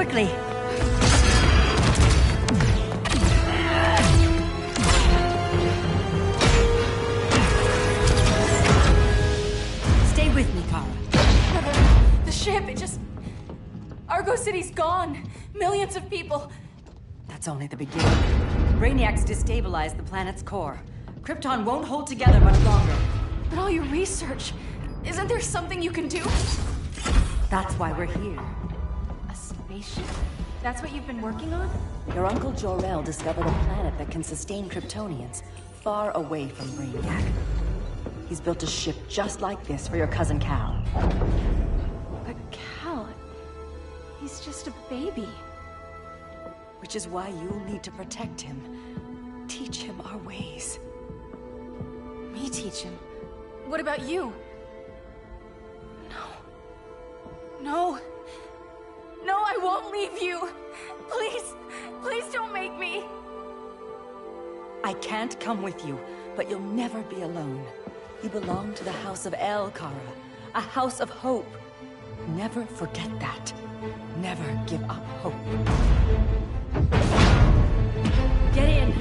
quickly. Stay with me, Kara. The ship, it just... Argo City's gone. Millions of people. That's only the beginning. Brainiac's destabilized the planet's core. Krypton won't hold together much longer. But all your research, isn't there something you can do? That's why we're here. A spaceship? That's what you've been working on? Your Uncle Jor-El discovered a planet that can sustain Kryptonians, far away from Brainiac. He's built a ship just like this for your cousin Cal. But Cal... he's just a baby. Which is why you'll need to protect him. Teach him our ways. Me teach him? What about you? No, I won't leave you. Please don't make me. I can't come with you, but you'll never be alone. You belong to the House of El, Kara. A house of hope. Never forget that. Never give up hope. Get in.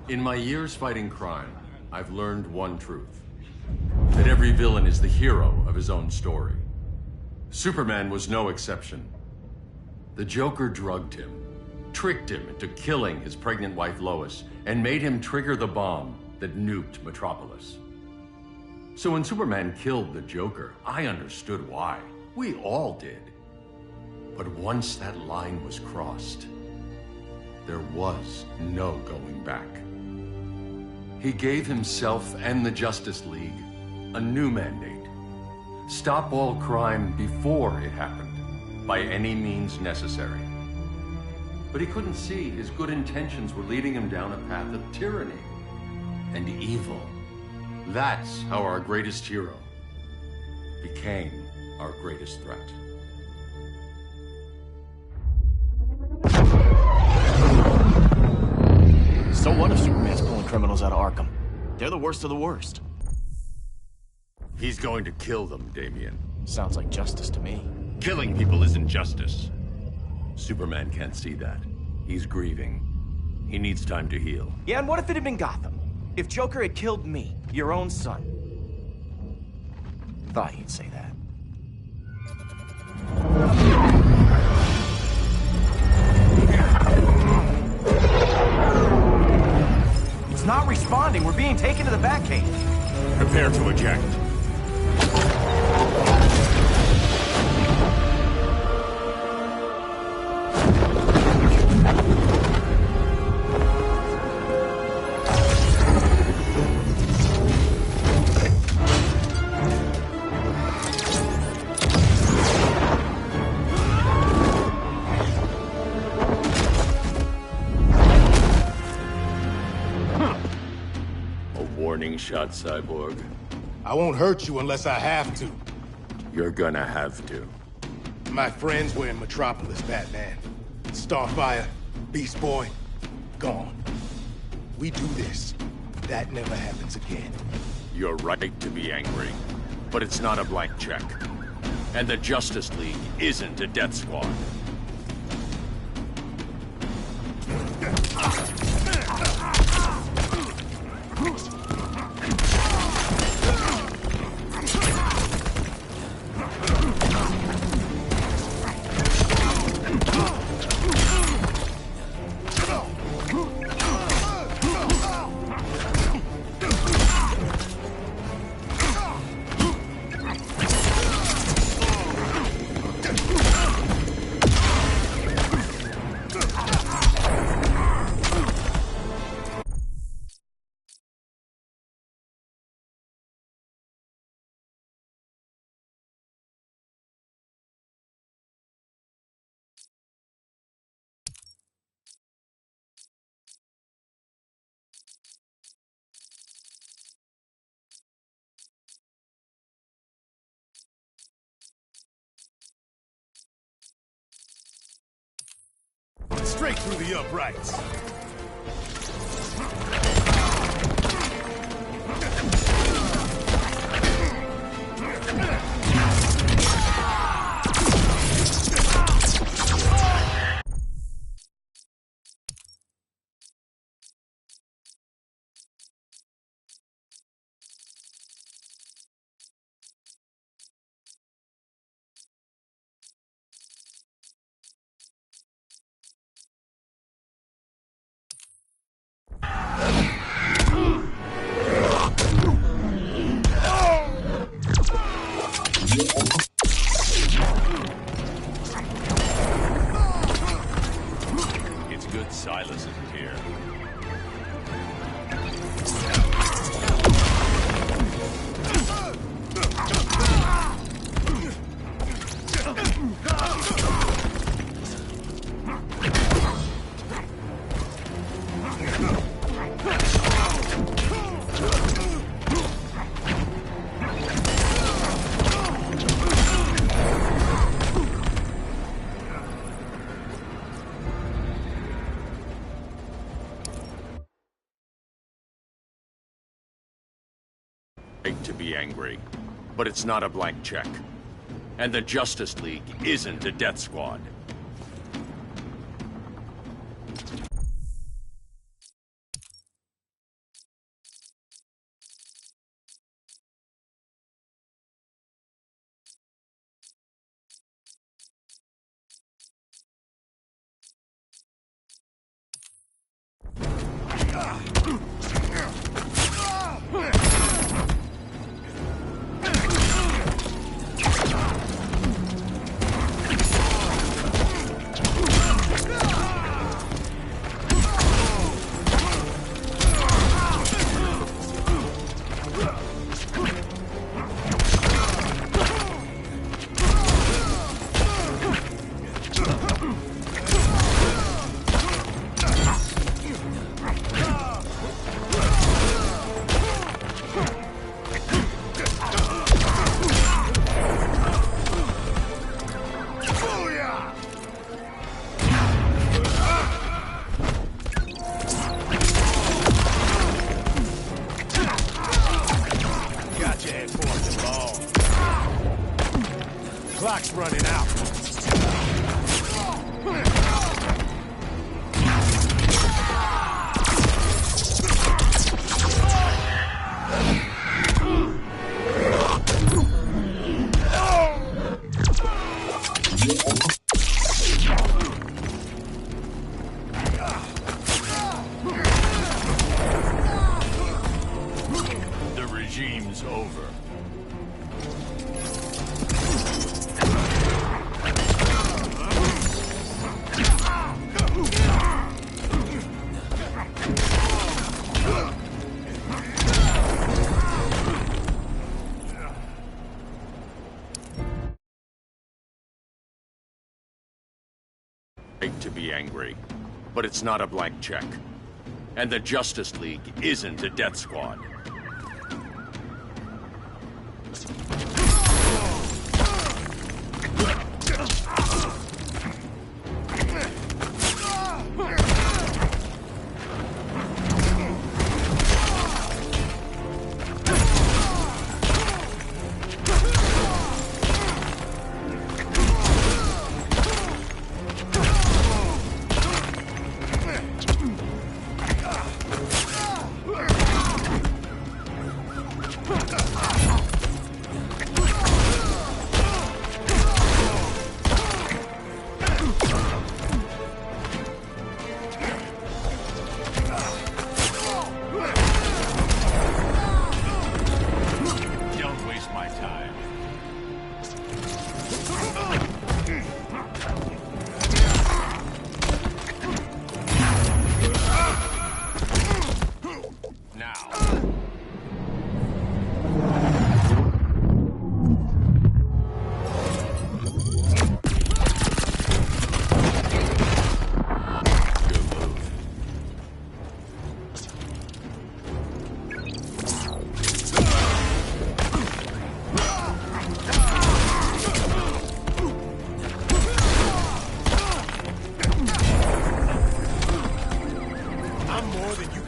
In my years fighting crime, I've learned one truth. That every villain is the hero of his own story. Superman was no exception. The Joker drugged him, tricked him into killing his pregnant wife Lois, and made him trigger the bomb that nuked Metropolis. So when Superman killed the Joker, I understood why. We all did. But once that line was crossed, there was no going back. He gave himself and the Justice League a new mandate. Stop all crime before it happened, by any means necessary. But he couldn't see his good intentions were leading him down a path of tyranny and evil. That's how our greatest hero became our greatest threat. So what if Superman's pulling criminals out of Arkham? They're the worst of the worst. He's going to kill them, Damian. Sounds like justice to me. Killing people isn't justice. Superman can't see that. He's grieving. He needs time to heal. Yeah, and what if it had been Gotham? If Joker had killed me, your own son? Thought you'd say that. It's not responding. We're being taken to the Batcave. Prepare to eject. Warning shot, Cyborg. I won't hurt you unless I have to. You're gonna have to. My friends were in Metropolis, Batman. Starfire, Beast Boy, gone. We do this. That never happens again. You're right to be angry, but it's not a blank check. And the Justice League isn't a death squad. Straight through the uprights. It's good Silas isn't here. To be angry, but it's not a blank check. And the Justice League isn't a death squad. Clock's running out. The regime's over. To be angry, but it's not a blank check. And the Justice League isn't a death squad.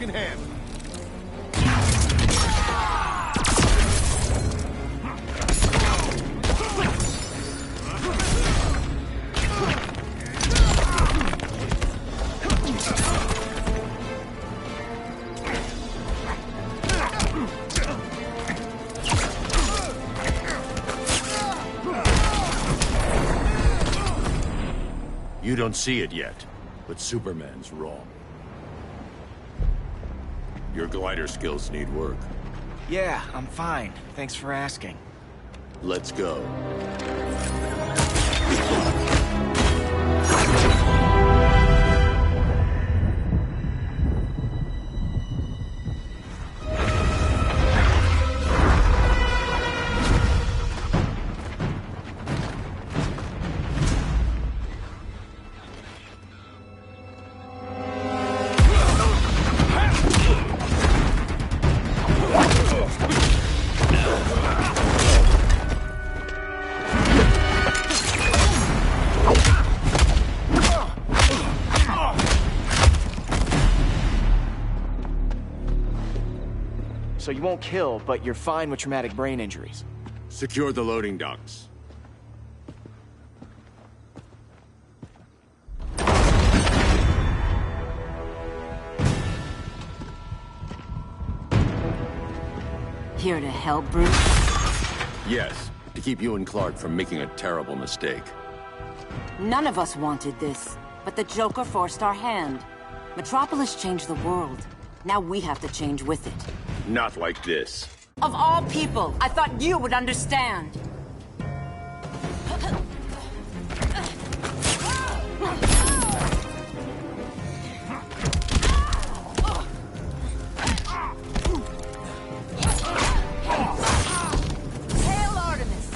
can handle. You don't see it yet, but Superman's wrong. Your glider skills need work. Yeah, I'm fine. Thanks for asking. Let's go. So you won't kill, but you're fine with traumatic brain injuries. Secure the loading docks. Here to help, Bruce? Yes, to keep you and Clark from making a terrible mistake. None of us wanted this, but the Joker forced our hand. Metropolis changed the world. Now we have to change with it. Not like this. Of all people, I thought you would understand. Hail Artemis!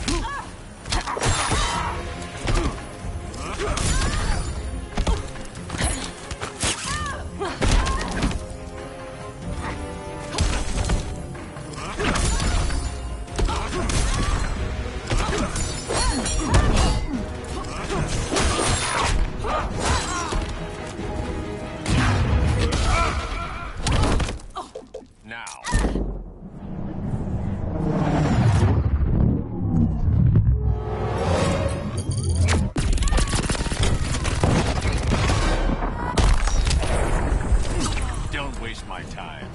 Now. Don't waste my time.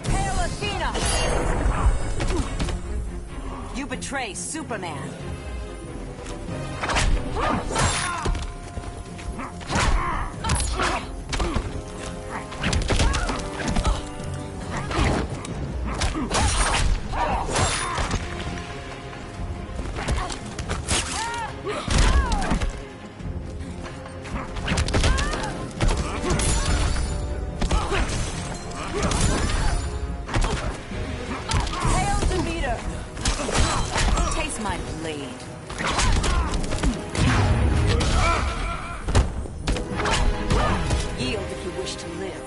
Hail Athena! You betray Superman. Hail Demeter! Taste my blade. Yield if you wish to live.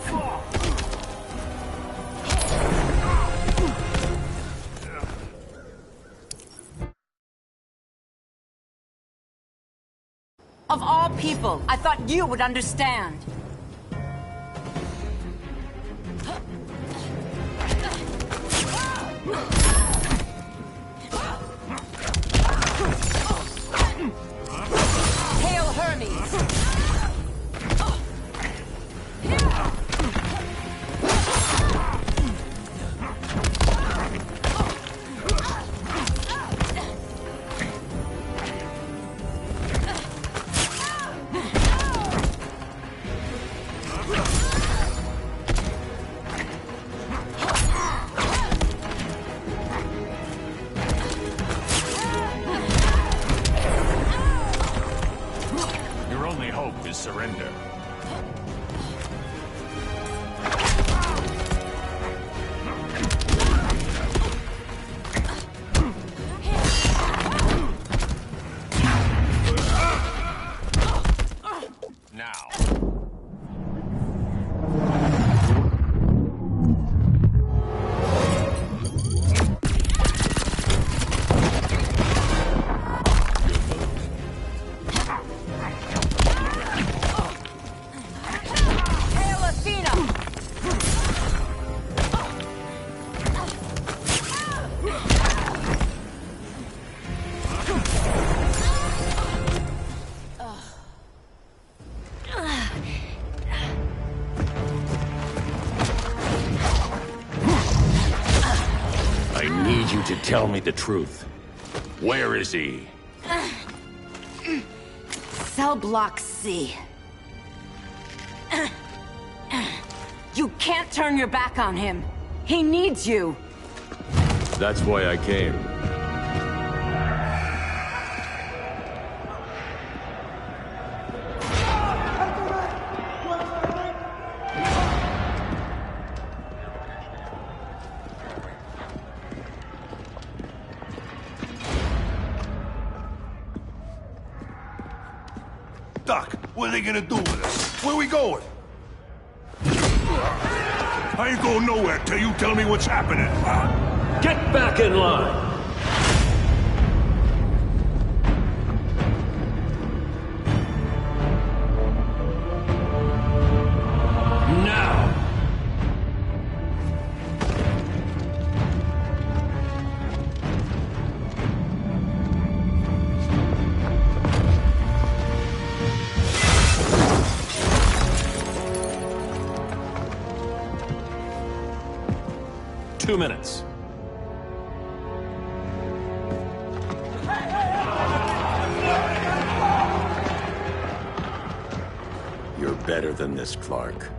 Of all people, I thought you would understand. Hail Hermes! need you to tell me the truth. Where is he? Cell block C. You can't turn your back on him. He needs you. That's why I came. Doc, what are they gonna do with us? Where we going? I ain't going nowhere till you tell me what's happening. Get back in line! Now! 2 minutes. You're better than this, Clark.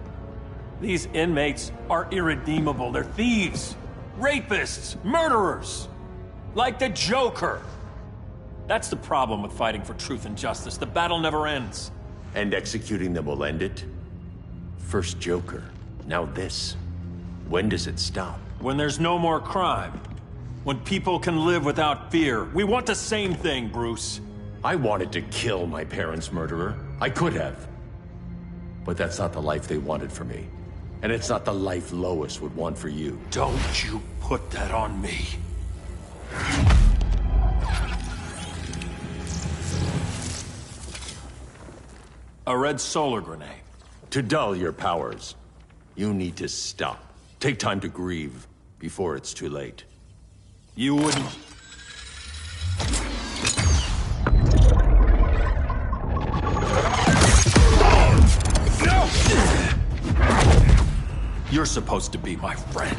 These inmates are irredeemable. They're thieves, rapists, murderers. Like the Joker. That's the problem with fighting for truth and justice. The battle never ends. And executing them will end it? First Joker, now this. When does it stop? When there's no more crime. When people can live without fear. We want the same thing, Bruce. I wanted to kill my parents' murderer. I could have. But that's not the life they wanted for me. And it's not the life Lois would want for you. Don't you put that on me. A red solar grenade. To dull your powers, you need to stop. Take time to grieve before it's too late. You wouldn't... You're supposed to be my friend.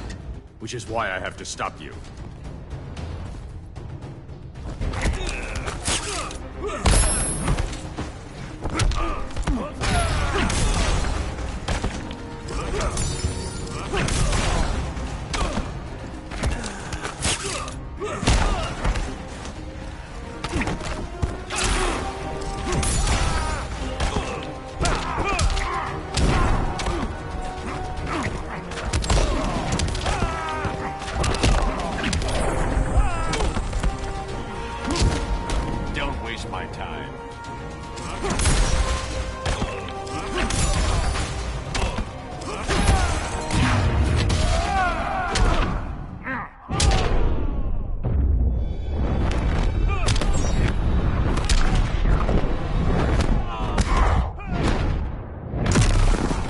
Which is why I have to stop you. Don't waste my time.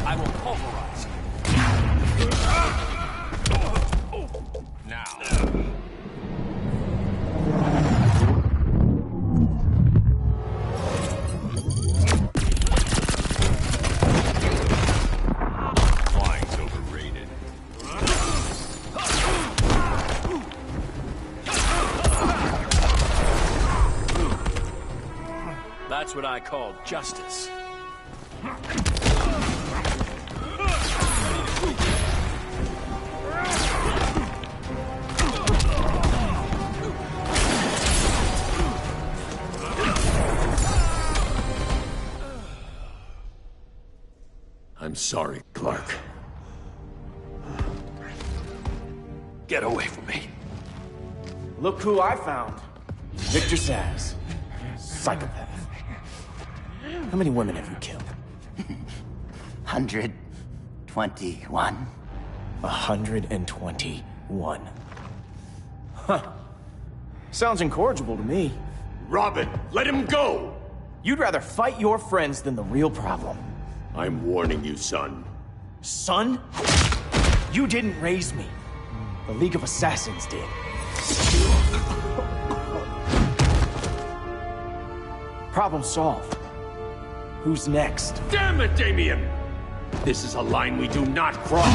I will pulverize you. Now. Flying's overrated. That's what I call justice. I'm sorry, Clark. Get away from me. Look who I found. Victor Zsasz. Psychopath. How many women have you killed? 121. 121. Huh. Sounds incorrigible to me. Robin, let him go! You'd rather fight your friends than the real problem. I'm warning you, son. Son? You didn't raise me. The League of Assassins did. Problem solved. Who's next? Damn it, Damien! This is a line we do not cross.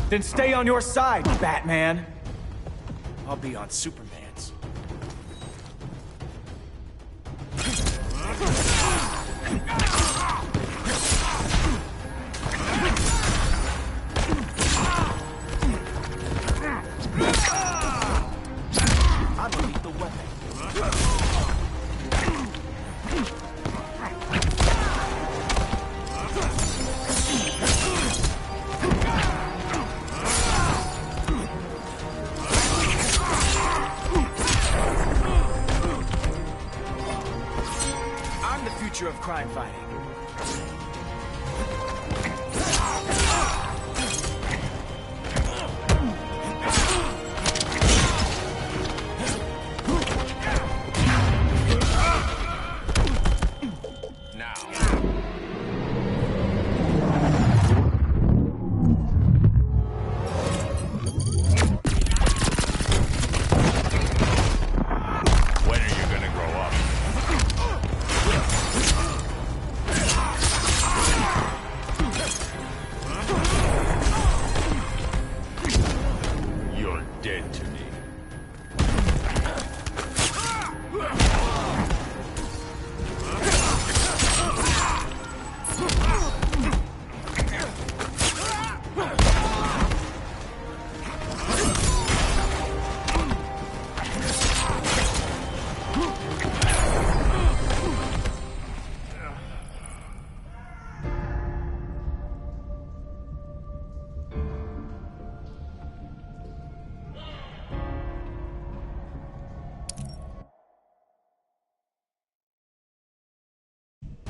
Then stay on your side, Batman. I'll be on Superman's. I'm a lethal weapon. I'm the future of crime fighting.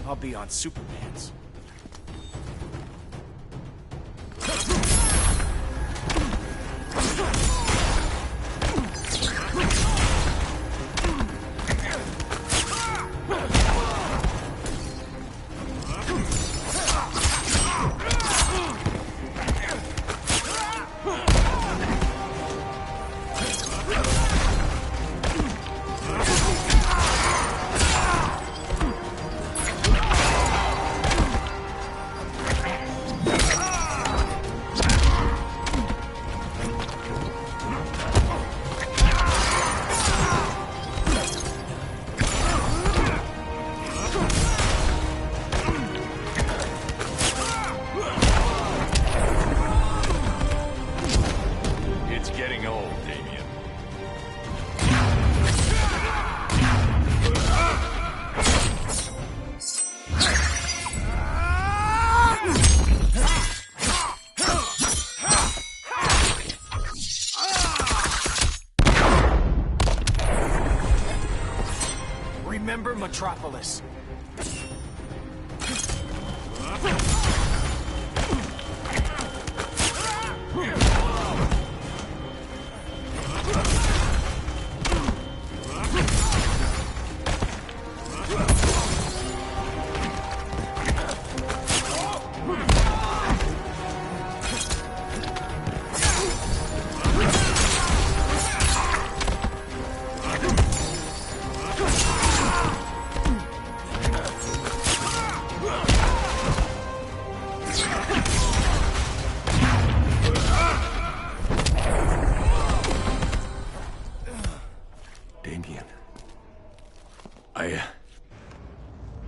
I'll be on Superman's. Remember Metropolis.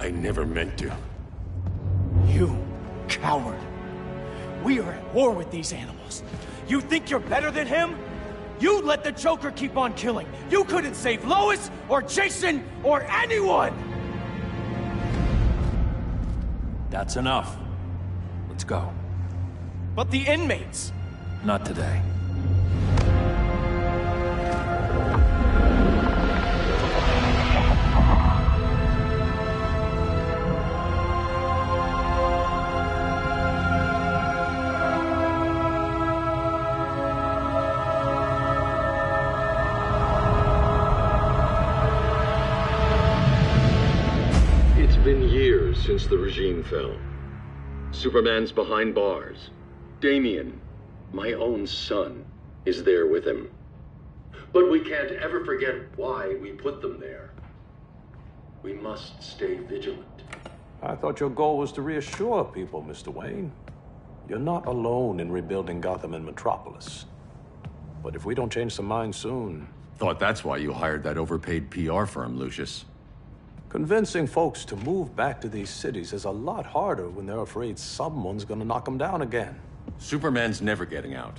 I never meant to. You coward. We are at war with these animals. You think you're better than him? You let the Joker keep on killing. You couldn't save Lois, or Jason, or anyone! That's enough. Let's go. But the inmates! Not today. Since the regime fell. Superman's behind bars. Damian, my own son, is there with him. But we can't ever forget why we put them there. We must stay vigilant. I thought your goal was to reassure people, Mr. Wayne. You're not alone in rebuilding Gotham and Metropolis. But if we don't change some minds soon... Thought that's why you hired that overpaid PR firm, Lucius. Convincing folks to move back to these cities is a lot harder when they're afraid someone's gonna knock them down again. Superman's never getting out.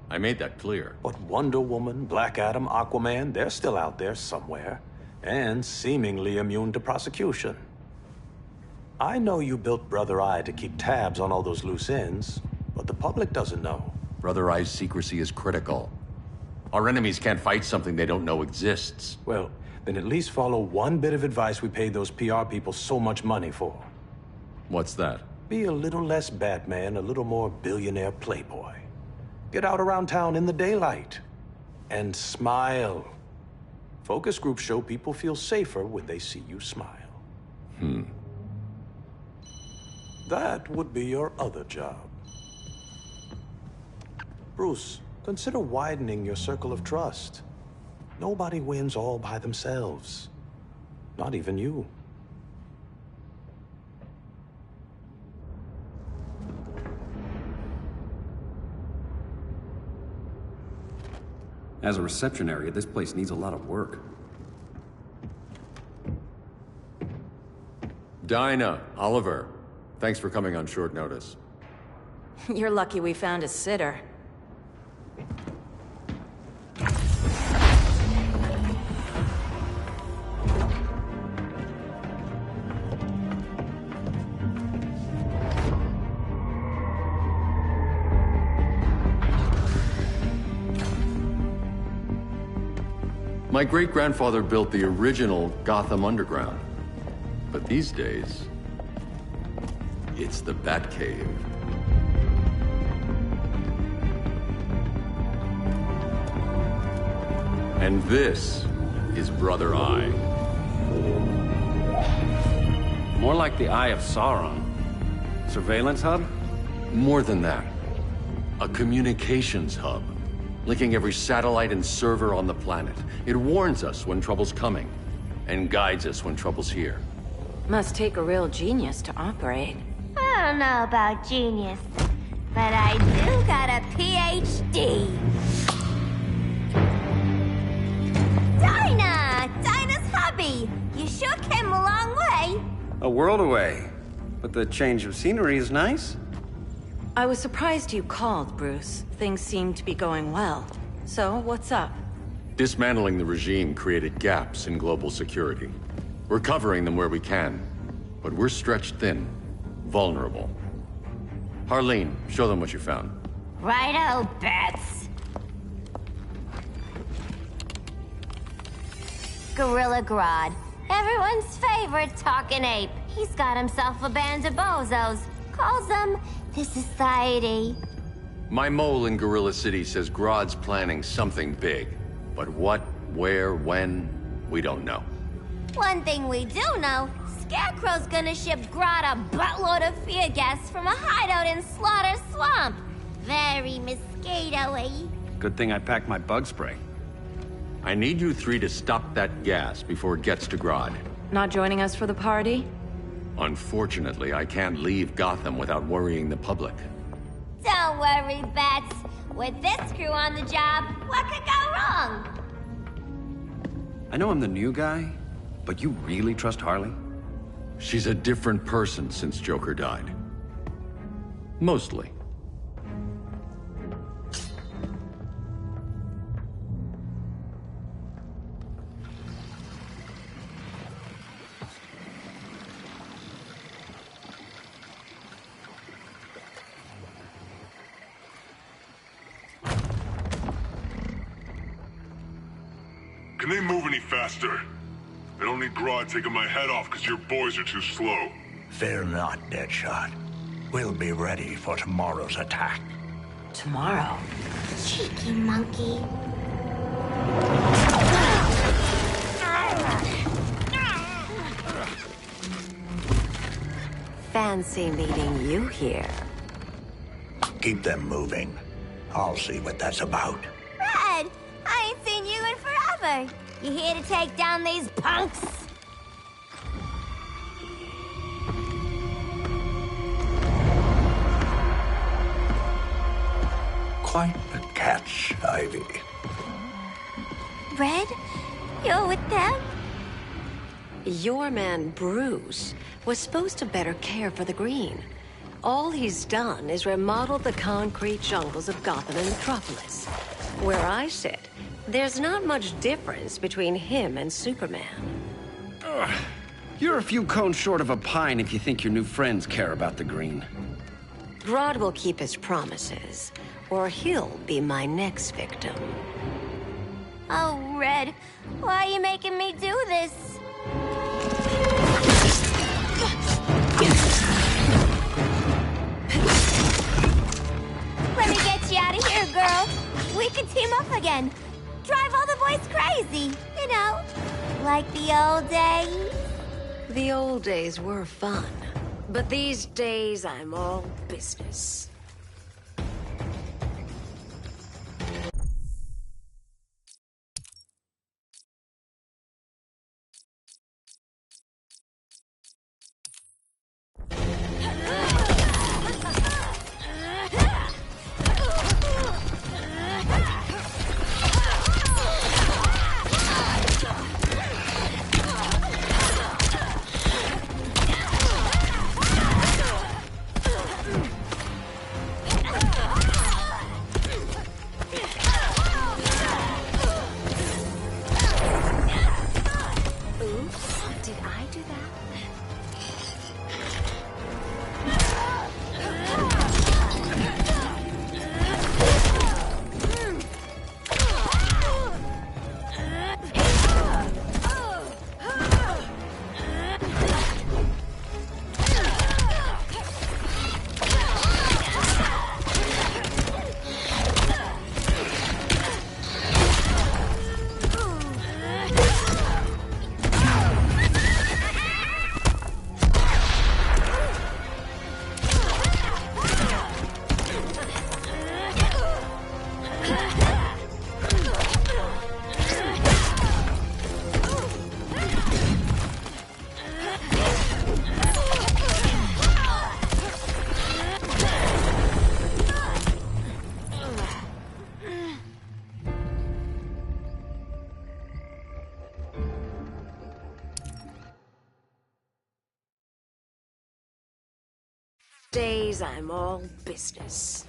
I made that clear. But Wonder Woman, Black Adam, Aquaman, they're still out there somewhere. And seemingly immune to prosecution. I know you built Brother Eye to keep tabs on all those loose ends, but the public doesn't know. Brother Eye's secrecy is critical. Our enemies can't fight something they don't know exists. Well, then at least follow one bit of advice we paid those PR people so much money for. What's that? Be a little less Batman, a little more billionaire playboy. Get out around town in the daylight. And smile. Focus groups show people feel safer when they see you smile. That would be your other job. Bruce, consider widening your circle of trust. Nobody wins all by themselves. Not even you. As a reception area, this place needs a lot of work. Dinah, Oliver, thanks for coming on short notice. You're lucky we found a sitter. My great-grandfather built the original Gotham Underground. But these days, it's the Batcave. And this is Brother Eye. More like the Eye of Sauron. Surveillance hub? More than that. A communications hub. Linking every satellite and server on the planet. It warns us when trouble's coming, and guides us when trouble's here. Must take a real genius to operate. I don't know about genius, but I do got a PhD. Dinah's hubby! You sure came a long way. A world away. But the change of scenery is nice. I was surprised you called, Bruce. Things seem to be going well. So, what's up? Dismantling the regime created gaps in global security. We're covering them where we can, but we're stretched thin, vulnerable. Harleen, show them what you found. Righto, Bats. Gorilla Grodd, everyone's favorite talking ape. He's got himself a band of bozos. Calls them the Society. My mole in Gorilla City says Grodd's planning something big. But what, where, when, we don't know. One thing we do know, Scarecrow's gonna ship Grodd a buttload of fear gas from a hideout in Slaughter Swamp. Very mosquito-y. Good thing I packed my bug spray. I need you three to stop that gas before it gets to Grodd. Not joining us for the party? Unfortunately, I can't leave Gotham without worrying the public. Don't worry, Bats. With this crew on the job, what could go wrong? I know I'm the new guy, but you really trust Harley? She's a different person since Joker died. Mostly. Can they move any faster? I don't need Grodd taking my head off because your boys are too slow. Fear not, Deadshot. We'll be ready for tomorrow's attack. Tomorrow? Cheeky monkey. Fancy meeting you here. Keep them moving. I'll see what that's about. Red, I ain't seen you in forever. You here to take down these punks? Quite a catch, Ivy. Red? You're with them? Your man, Bruce, was supposed to better care for the Green. All he's done is remodel the concrete jungles of Gotham and Metropolis. Where I sit, there's not much difference between him and Superman. You're a few cones short of a pine if you think your new friends care about the Green. Grodd will keep his promises, or he'll be my next victim. Oh, Red, why are you making me do this? Let me get you out of here, girl. We can team up again. Drive all the boys crazy, you know, like the old days. The old days were fun, but these days I'm all business. Days I'm all business.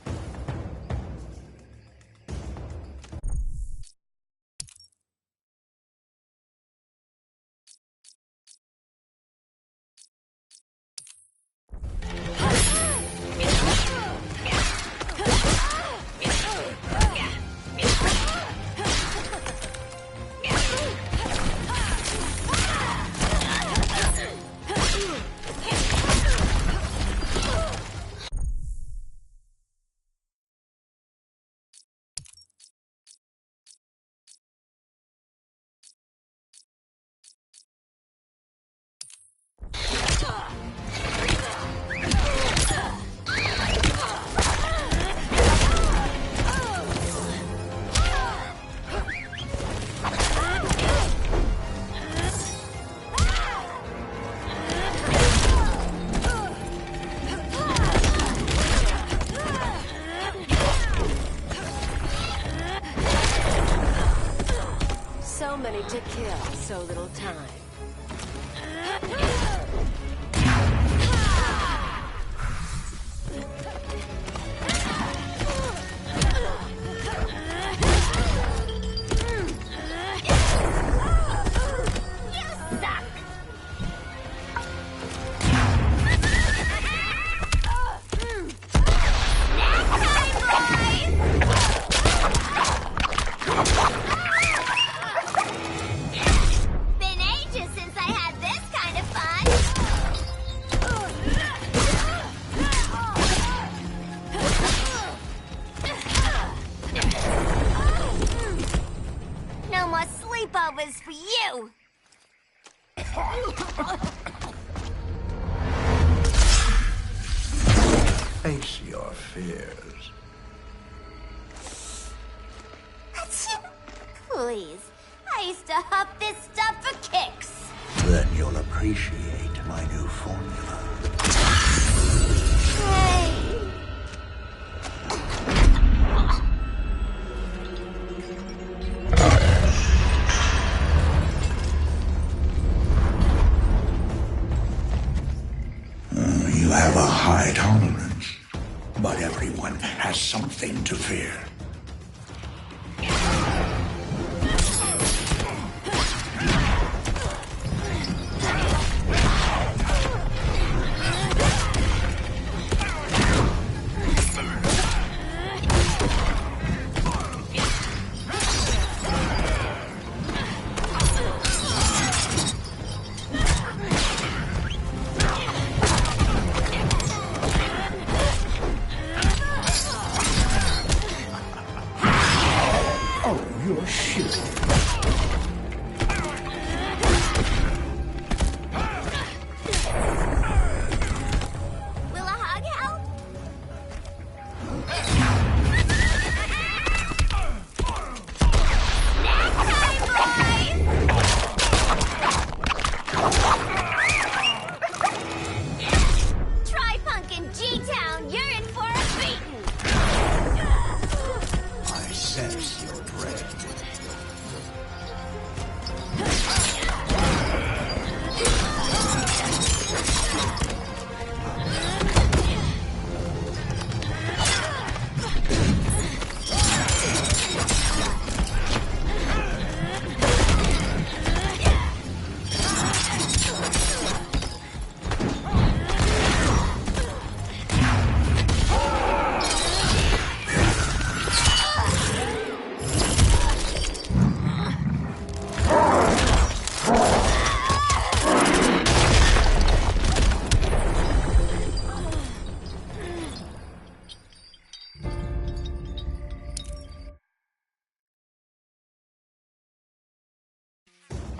So many to kill, so little time. Sleepovers for you! Face your fears. Please, I used to huff this stuff for kicks. Then you'll appreciate my new formula. Hey. something to fear.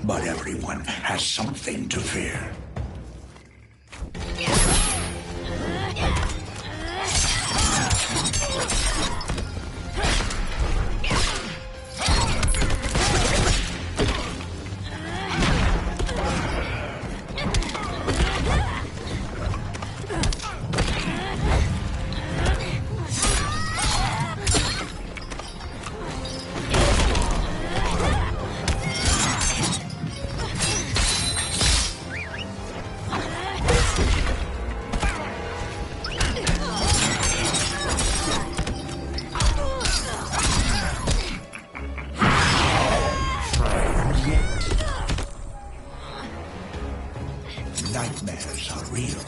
But everyone has something to fear. Nightmares are real.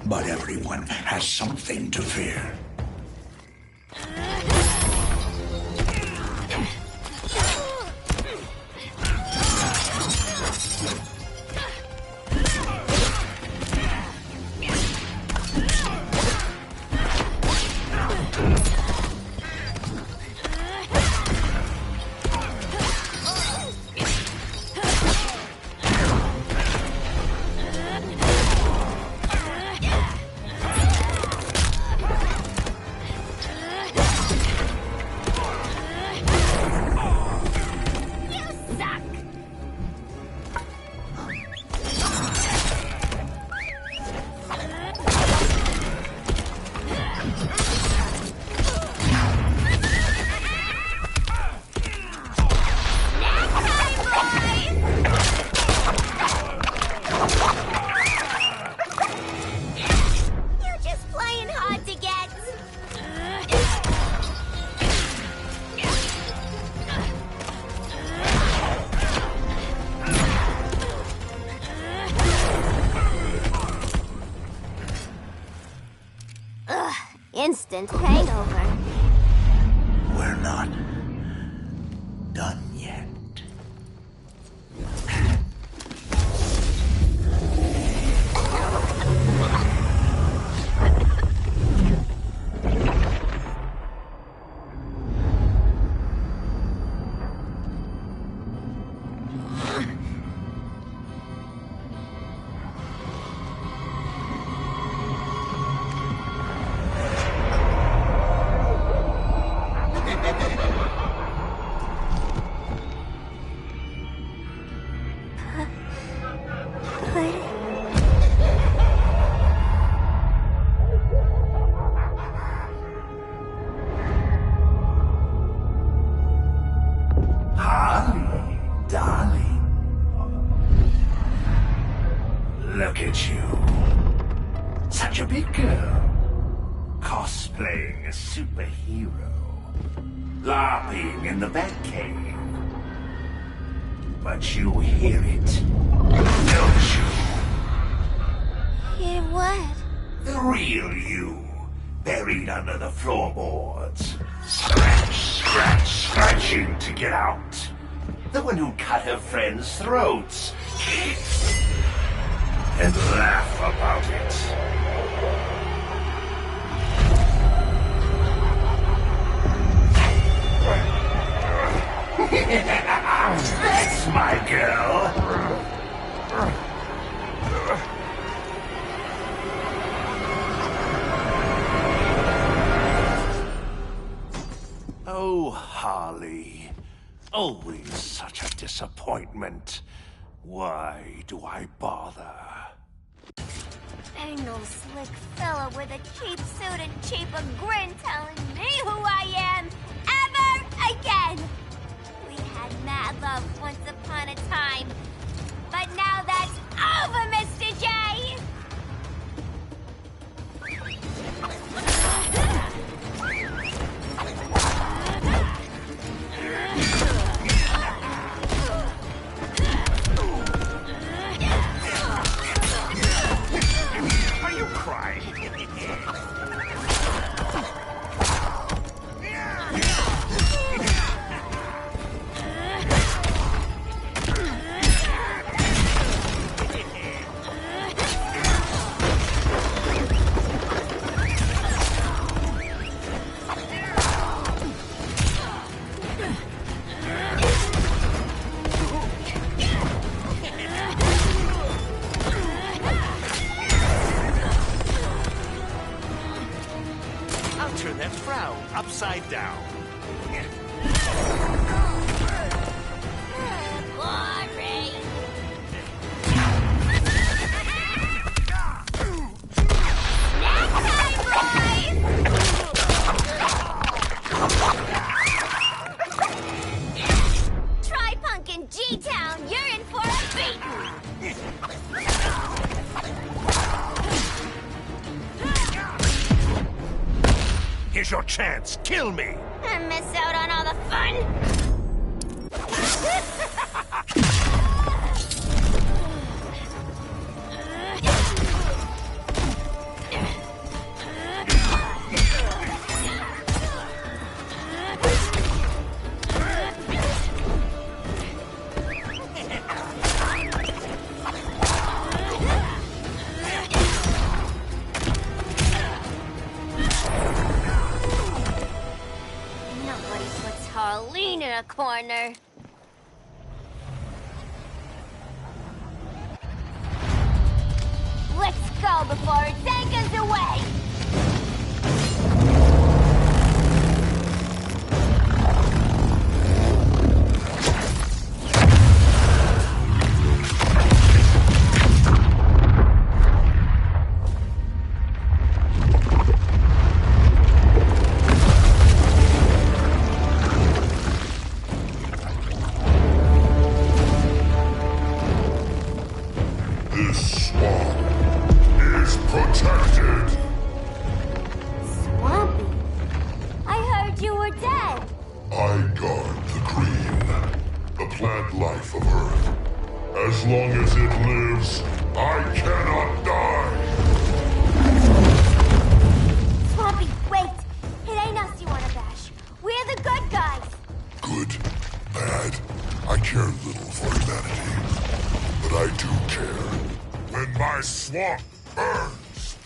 But everyone has something to fear. instant hangover. We're not done yet. Harley, darling. Look at you. Such a big girl. Cosplaying a superhero. LARPing in the Batcave. But you hear it, don't you? Hear what? The real you, buried under the floorboards. Scratch, scratch, scratching to get out. The one who cut her friends' throats. And laugh about it. That's my girl. Oh, Harley. Always such a disappointment. Why do I bother? Ain't no slick fella with a cheap suit and cheaper grin telling me who I am ever again. We had mad love once upon a time, but now that's over, Mr. J. Are you crying? I'll turn that frown upside down. Boring. Snack time, boys! Try punkin' G-Town, you're in for a beating. Here's your chance. Kill me. And miss out on all the fun? Nobody puts Harleen in a corner. Let's go before it takes us away! This swamp is protected. Swampy? I heard you were dead. I guard the green, the plant life of Earth. As long as it lives, I cannot die. Swampy, wait! Good, bad, I care little for humanity. But I do care when my swamp burns.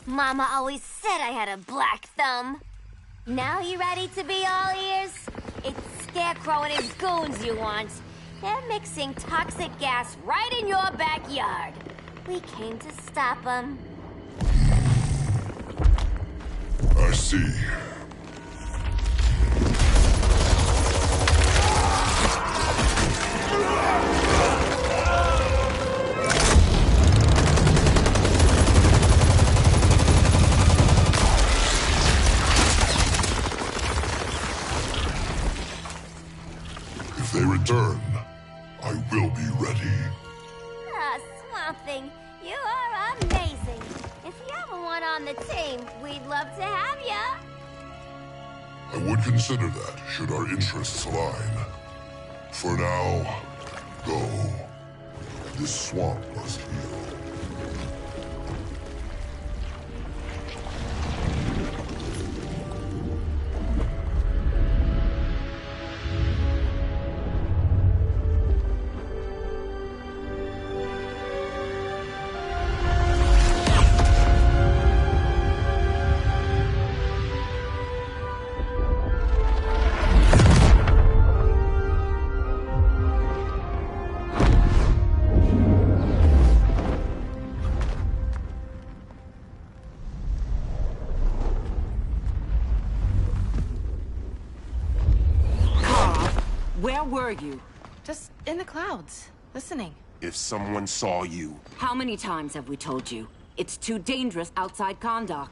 Mama always said I had a black thumb. Now you ready to be all ears? It's Scarecrow and his goons you want. They're mixing toxic gas right in your backyard. We came to stop them. I see. If they return, I will be ready. Ah, Swamp Thing, you are amazing. If you ever want on the team, we'd love to have ya. I would consider that, should our interests align. For now, go. This swamp must heal. Where were you? Just in the clouds, listening. If someone saw you... How many times have we told you? It's too dangerous outside Kahndaq.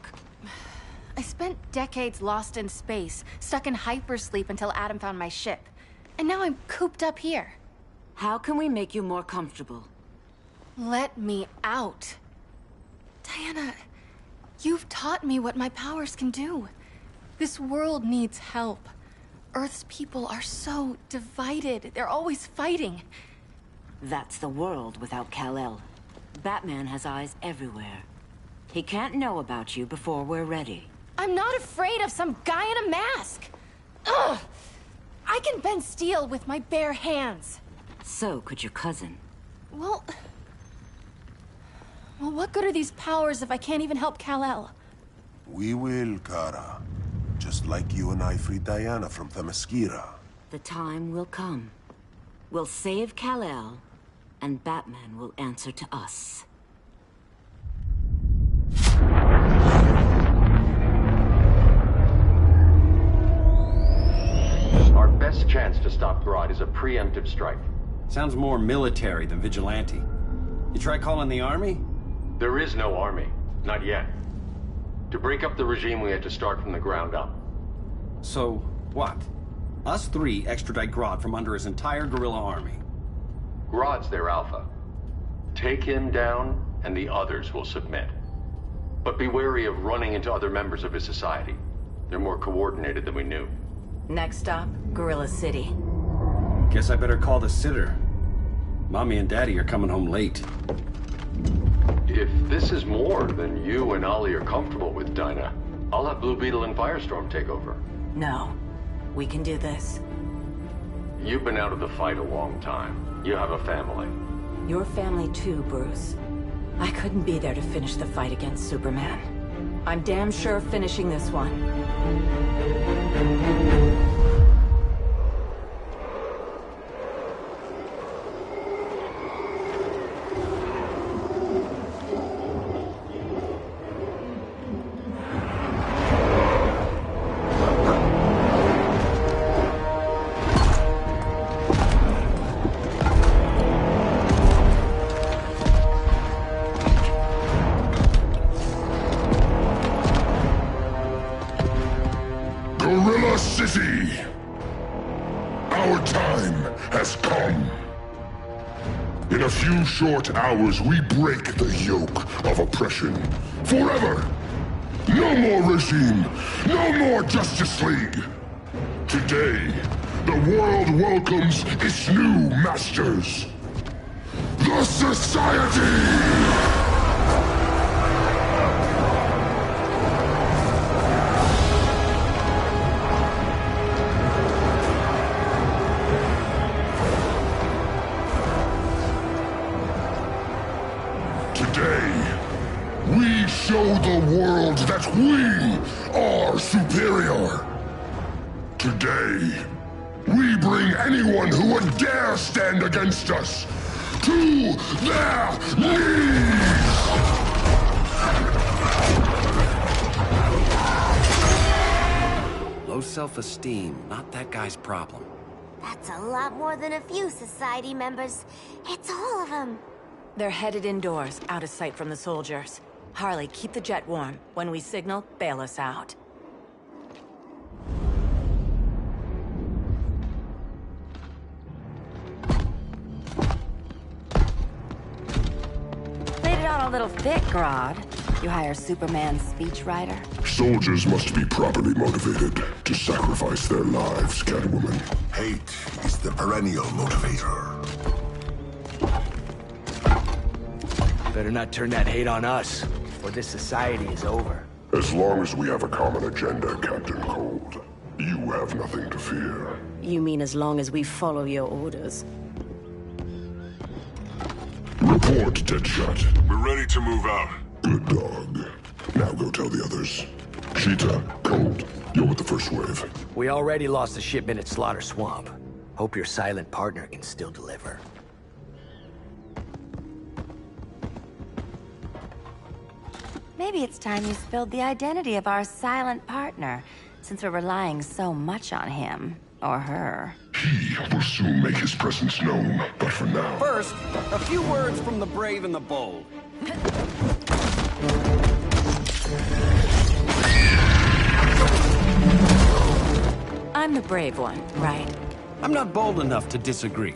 I spent decades lost in space, stuck in hypersleep until Adam found my ship. And now I'm cooped up here. How can we make you more comfortable? Let me out. Diana, you've taught me what my powers can do. This world needs help. Earth's people are so divided. They're always fighting. That's the world without Kal-El. Batman has eyes everywhere. He can't know about you before we're ready. I'm not afraid of some guy in a mask. Ugh! I can bend steel with my bare hands. So could your cousin. Well, what good are these powers if I can't even help Kal-El? We will, Kara. Just like you and I freed Diana from Themyscira. The time will come. We'll save Kal-El, and Batman will answer to us. Our best chance to stop Grodd is a preemptive strike. Sounds more military than vigilante. You try calling the army? There is no army. Not yet. To break up the regime, we had to start from the ground up. So, what? Us three extradite Grodd from under his entire guerrilla army. Grodd's their alpha. Take him down, and the others will submit. But be wary of running into other members of his society. They're more coordinated than we knew. Next stop, Gorilla City. Guess I better call the sitter. Mommy and Daddy are coming home late. If this is more than you and Ollie are comfortable with, Dinah, I'll have Blue Beetle and Firestorm take over. No. We can do this. You've been out of the fight a long time. You have a family. Your family too, Bruce. I couldn't be there to finish the fight against Superman. I'm damn sure finishing this one. Gorilla City! Our time has come. In a few short hours, we break the yoke of oppression. Forever! No more regime! No more Justice League! Today, the world welcomes its new masters. The Society! We show the world that we are superior. Today, we bring anyone who would dare stand against us to their knees! Low self-esteem, not that guy's problem. That's a lot more than a few Society members. It's all of them. They're headed indoors, out of sight from the soldiers. Harley, keep the jet warm. When we signal, bail us out. Played it on a little thick, Grodd. You hire Superman's speechwriter? Soldiers must be properly motivated to sacrifice their lives, Catwoman. Hate is the perennial motivator. Better not turn that hate on us, or this society is over. As long as we have a common agenda, Captain Cold, you have nothing to fear. You mean as long as we follow your orders? Report, Deadshot. We're ready to move out. Good dog. Now go tell the others. Cheetah, Cold, you're with the first wave. We already lost the shipment at Slaughter Swamp. Hope your silent partner can still deliver. Maybe it's time you spilled the identity of our silent partner, since we're relying so much on him. Or her. He will soon make his presence known, but for now... First, a few words from the brave and the bold. I'm the brave one, right? I'm not bold enough to disagree.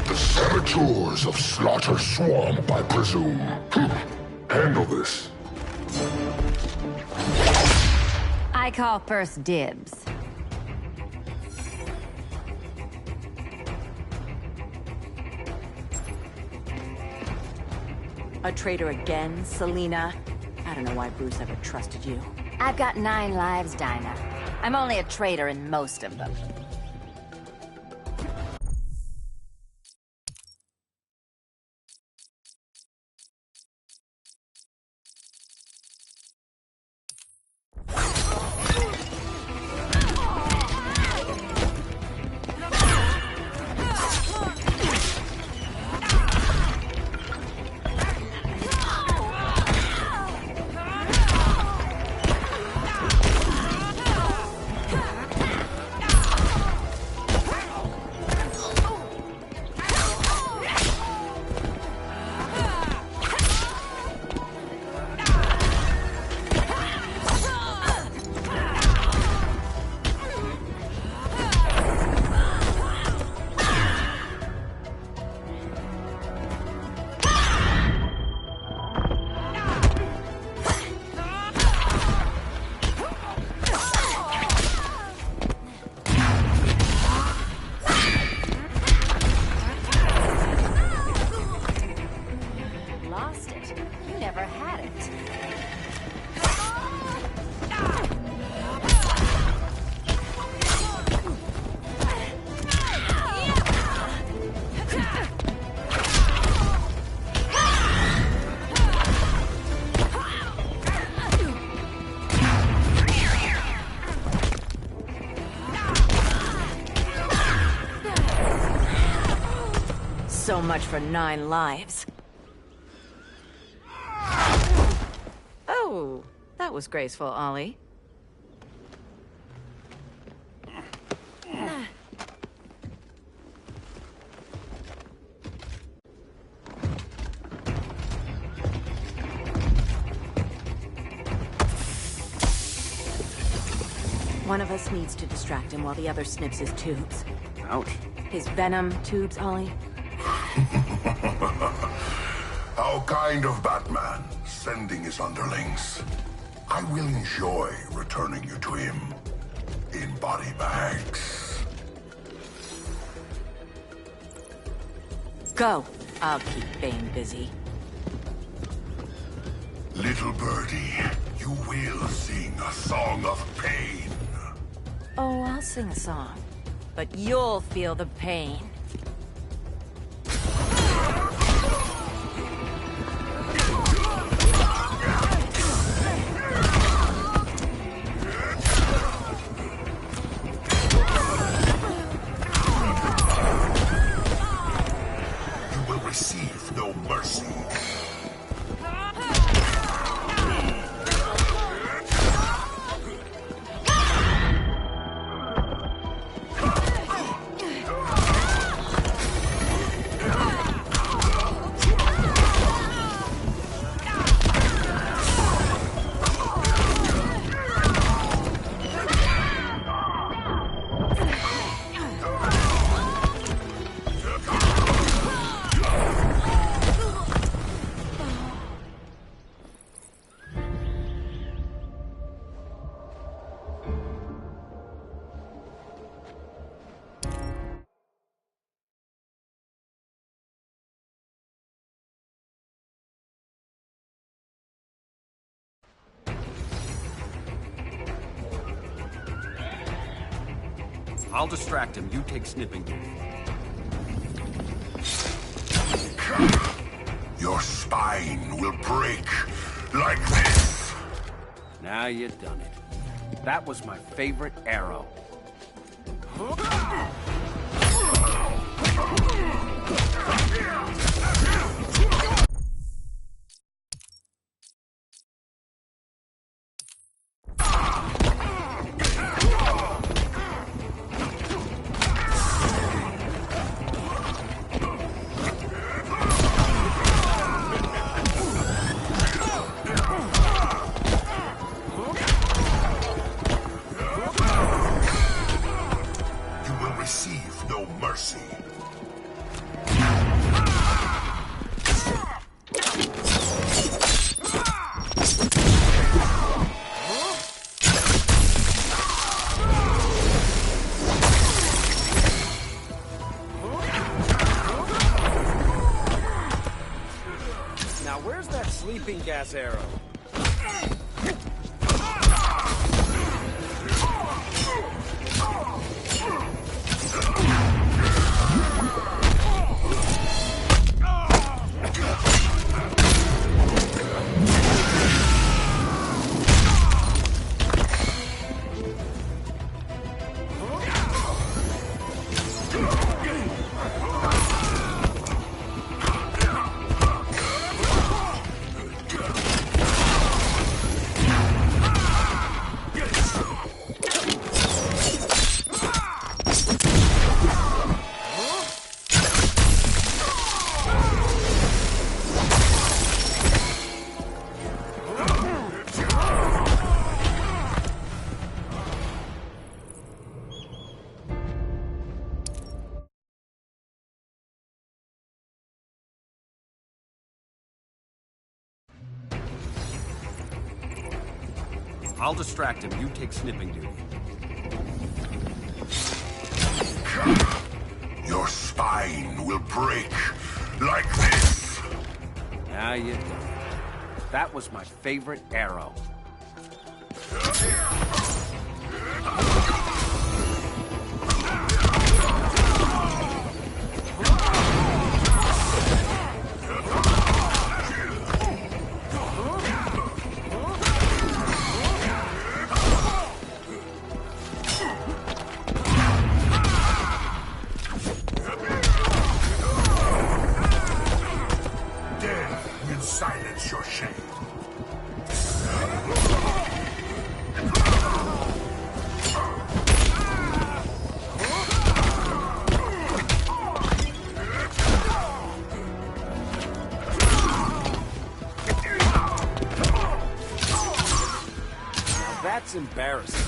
The saboteurs of Slaughter Swamp, I presume. Handle this. I call first dibs. A traitor again, Selina? I don't know why Bruce ever trusted you. I've got 9 lives, Dinah. I'm only a traitor in most of them. So much for 9 lives. Oh, that was graceful, Ollie. One of us needs to distract him while the other snips his tubes. Ouch. His venom tubes, Ollie. How kind of Batman, sending his underlings. I will enjoy returning you to him in body bags. Go. I'll keep Bane busy. Little birdie, you will sing a song of pain. Oh, I'll sing a song. But you'll feel the pain. You will receive no mercy. I'll distract him. You take snipping duty. Your spine will break like this. Now you've done it. That was my favorite arrow. Receive no mercy. Now where's that sleeping gas arrow? I'll distract him. You take snipping duty. Your spine will break like this. Now you've done it. That was my favorite arrow. embarrassing.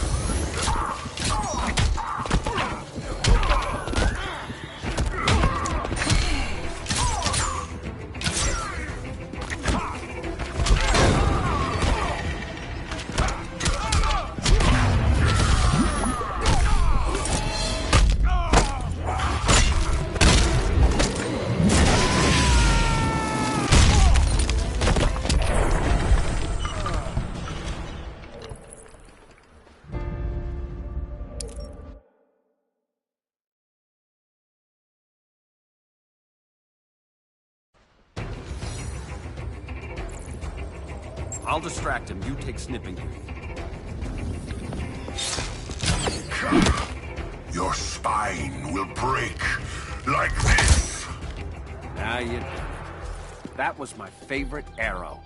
I'll distract him. You take snipping duty. Your spine will break like this. Now you did it. That was my favorite arrow.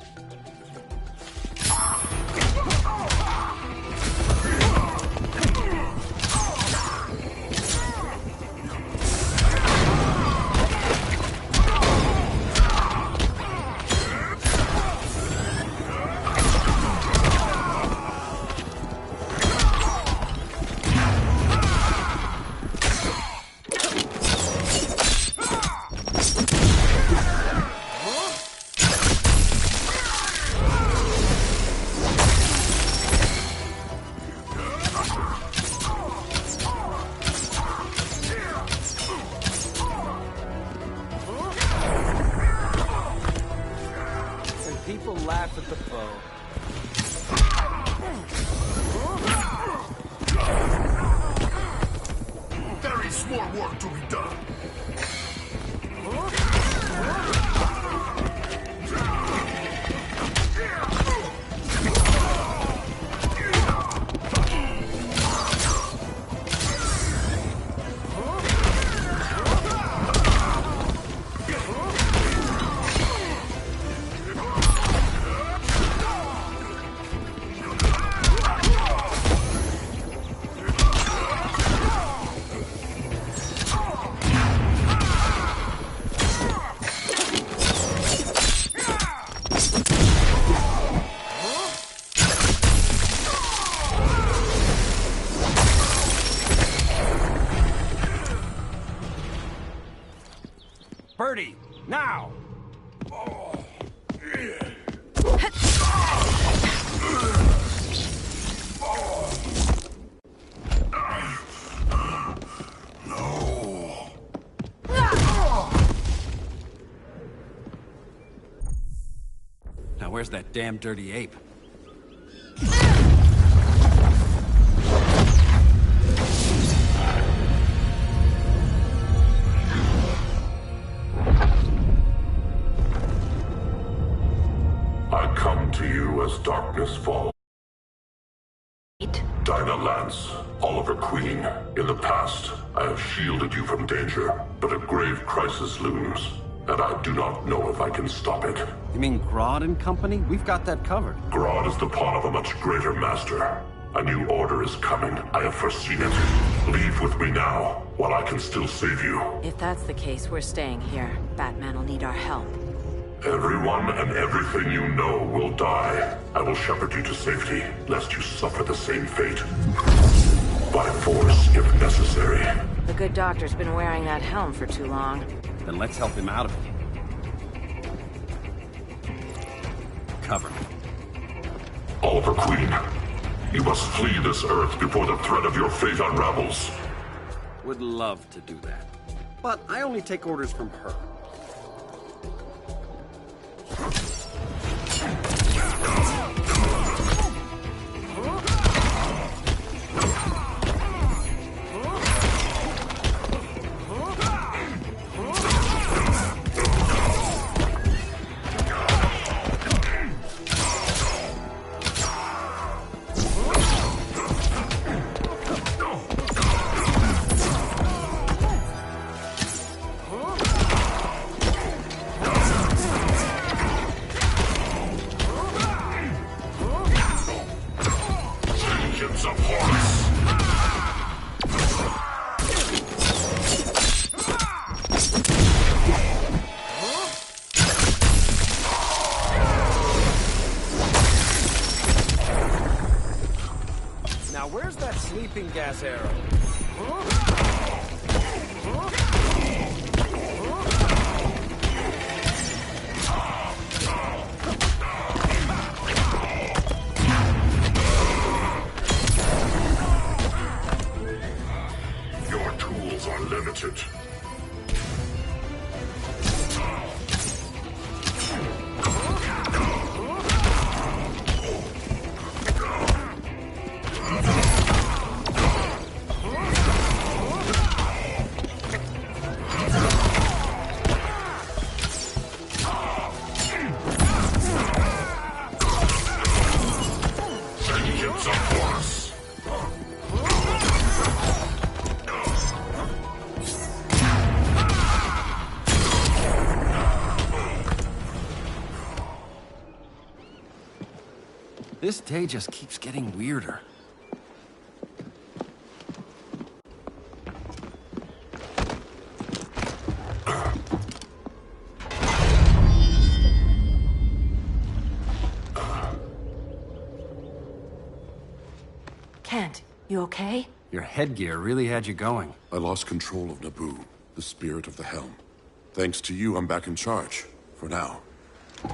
People laugh at the foe. There is more work to be done. Birdie, now! Now where's that damn dirty ape? I come to you as darkness falls. Dinah Lance, Oliver Queen. In the past, I have shielded you from danger, but a grave crisis looms, and I do not know if I can stop it. You mean Grodd and company? We've got that covered. Grodd is the pawn of a much greater master. A new order is coming. I have foreseen it. Leave with me now, while I can still save you. If that's the case, we're staying here. Batman will need our help. Everyone and everything you know will die. I will shepherd you to safety, lest you suffer the same fate. By force, if necessary. The good doctor's been wearing that helm for too long. Then let's help him out of it. Cover me. Oliver Queen, you must flee this Earth before the threat of your fate unravels. Would love to do that. But I only take orders from her. sucking gas arrow. Your tools are limited. This day just keeps getting weirder. Kent, you okay? Your headgear really had you going. I lost control of Naboo, the spirit of the helm. Thanks to you, I'm back in charge. For now.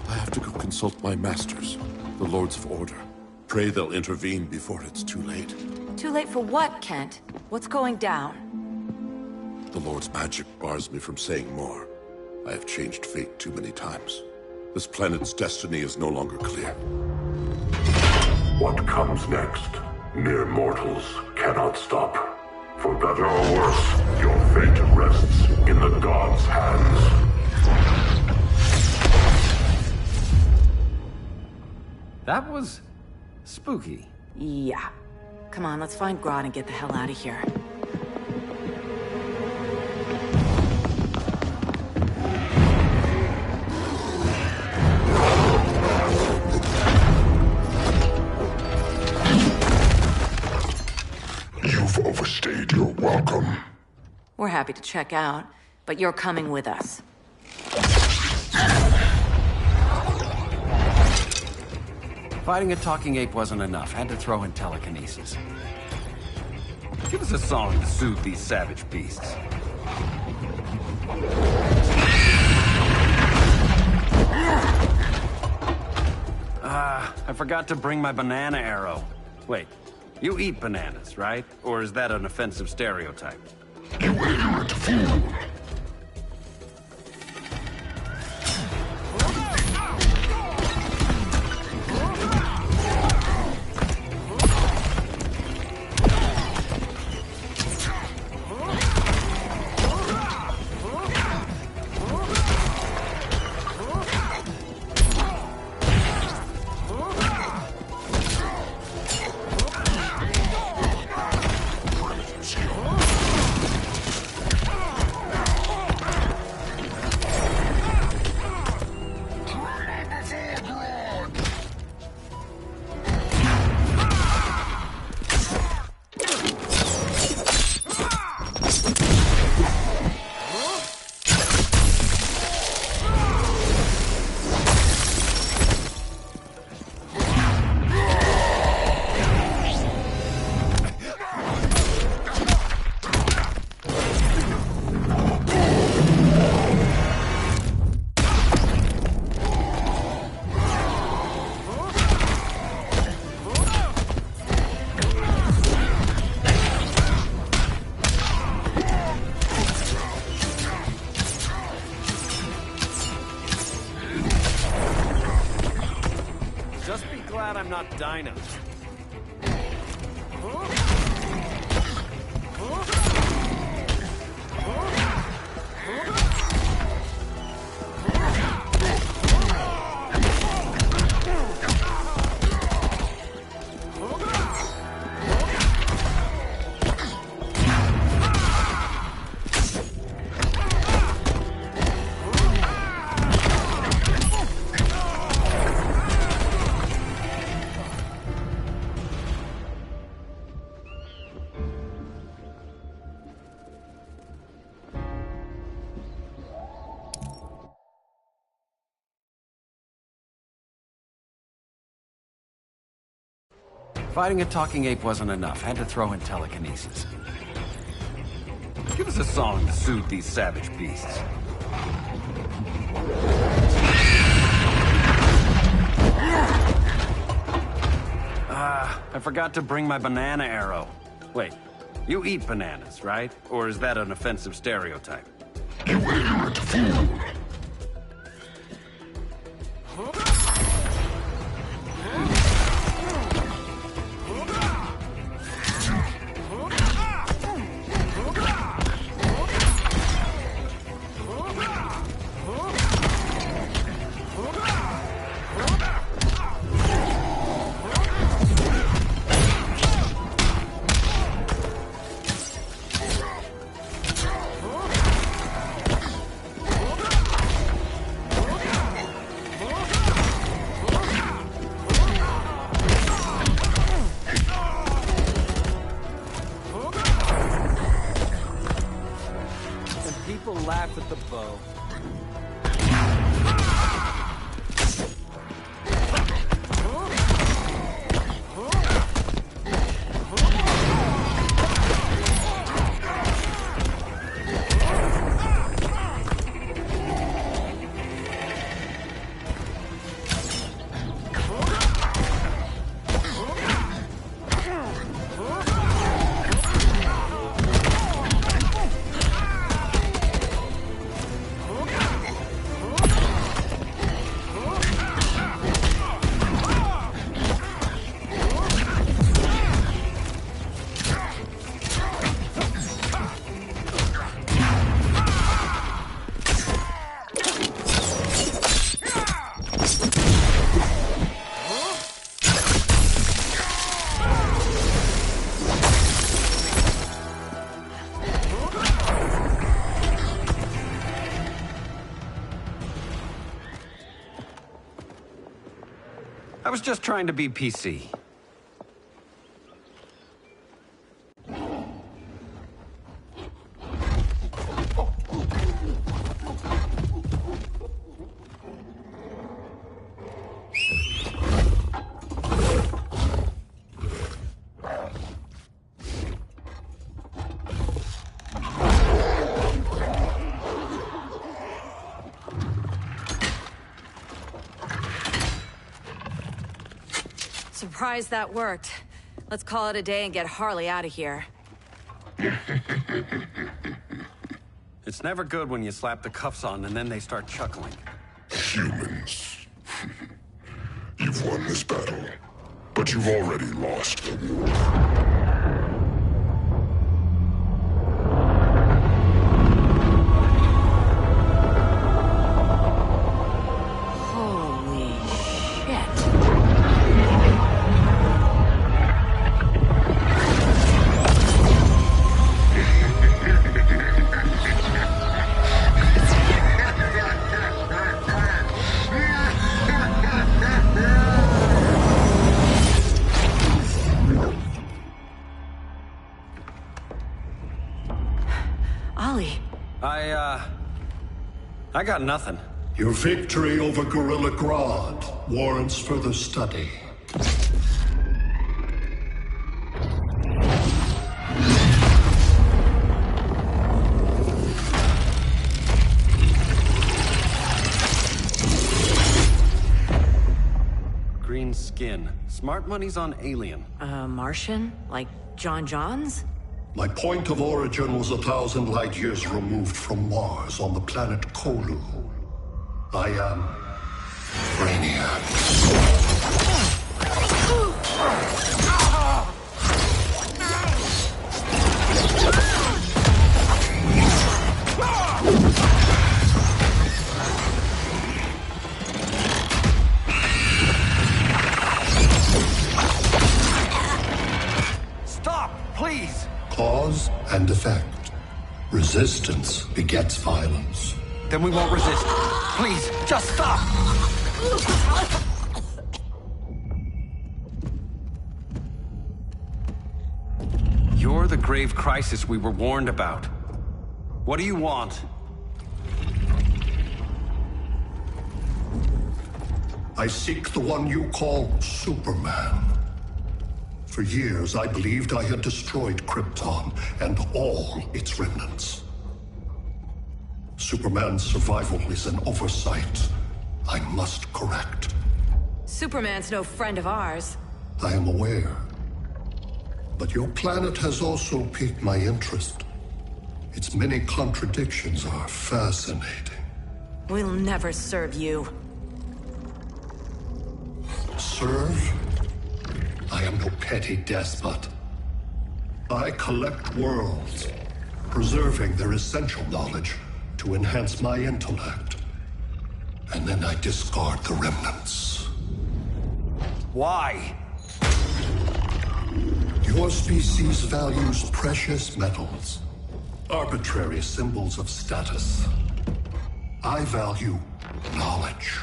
I have to go consult my masters, the Lords of Order. Pray they'll intervene before it's too late. Too late for what, Kent? What's going down? The Lord's magic bars me from saying more. I have changed fate too many times. This planet's destiny is no longer clear. What comes next, mere mortals cannot stop. For better or worse, your fate rests in the gods' hands. That was spooky. Yeah. Come on, let's find Grodd and get the hell out of here. You've overstayed your welcome. We're happy to check out, but you're coming with us. Fighting a talking ape wasn't enough. Had to throw in telekinesis. Give us a song to soothe these savage beasts. I forgot to bring my banana arrow. Wait, you eat bananas, right? Or is that an offensive stereotype? You ignorant fool! I'm not Dinah. Fighting a talking ape wasn't enough. Had to throw in telekinesis. Give us a song to soothe these savage beasts. I forgot to bring my banana arrow. Wait, you eat bananas, right? Or is that an offensive stereotype? You ignorant fool! Laugh at the bow. I was just trying to be PC. Surprised that worked. Let's call it a day and get Harley out of here. It's never good when you slap the cuffs on and then they start chuckling. Humans. You've won this battle, but you've already lost the war. I got nothing. Your victory over Gorilla Grodd warrants further study. Green skin. Smart money's on alien. Martian? Like John Johns? My point of origin was 1,000 light years removed from Mars on the planet Kolu. I am Brainiac. Stop, please! Cause and effect. Resistance begets violence. Then we won't resist. Please, just stop! You're the grave crisis we were warned about. What do you want? I seek the one you call Superman. For years, I believed I had destroyed Krypton and all its remnants. Superman's survival is an oversight I must correct. Superman's no friend of ours. I am aware. But your planet has also piqued my interest. Its many contradictions are fascinating. We'll never serve you. Serve? I am no petty despot. I collect worlds, preserving their essential knowledge to enhance my intellect. And then I discard the remnants. Why? Your species values precious metals, arbitrary symbols of status. I value knowledge.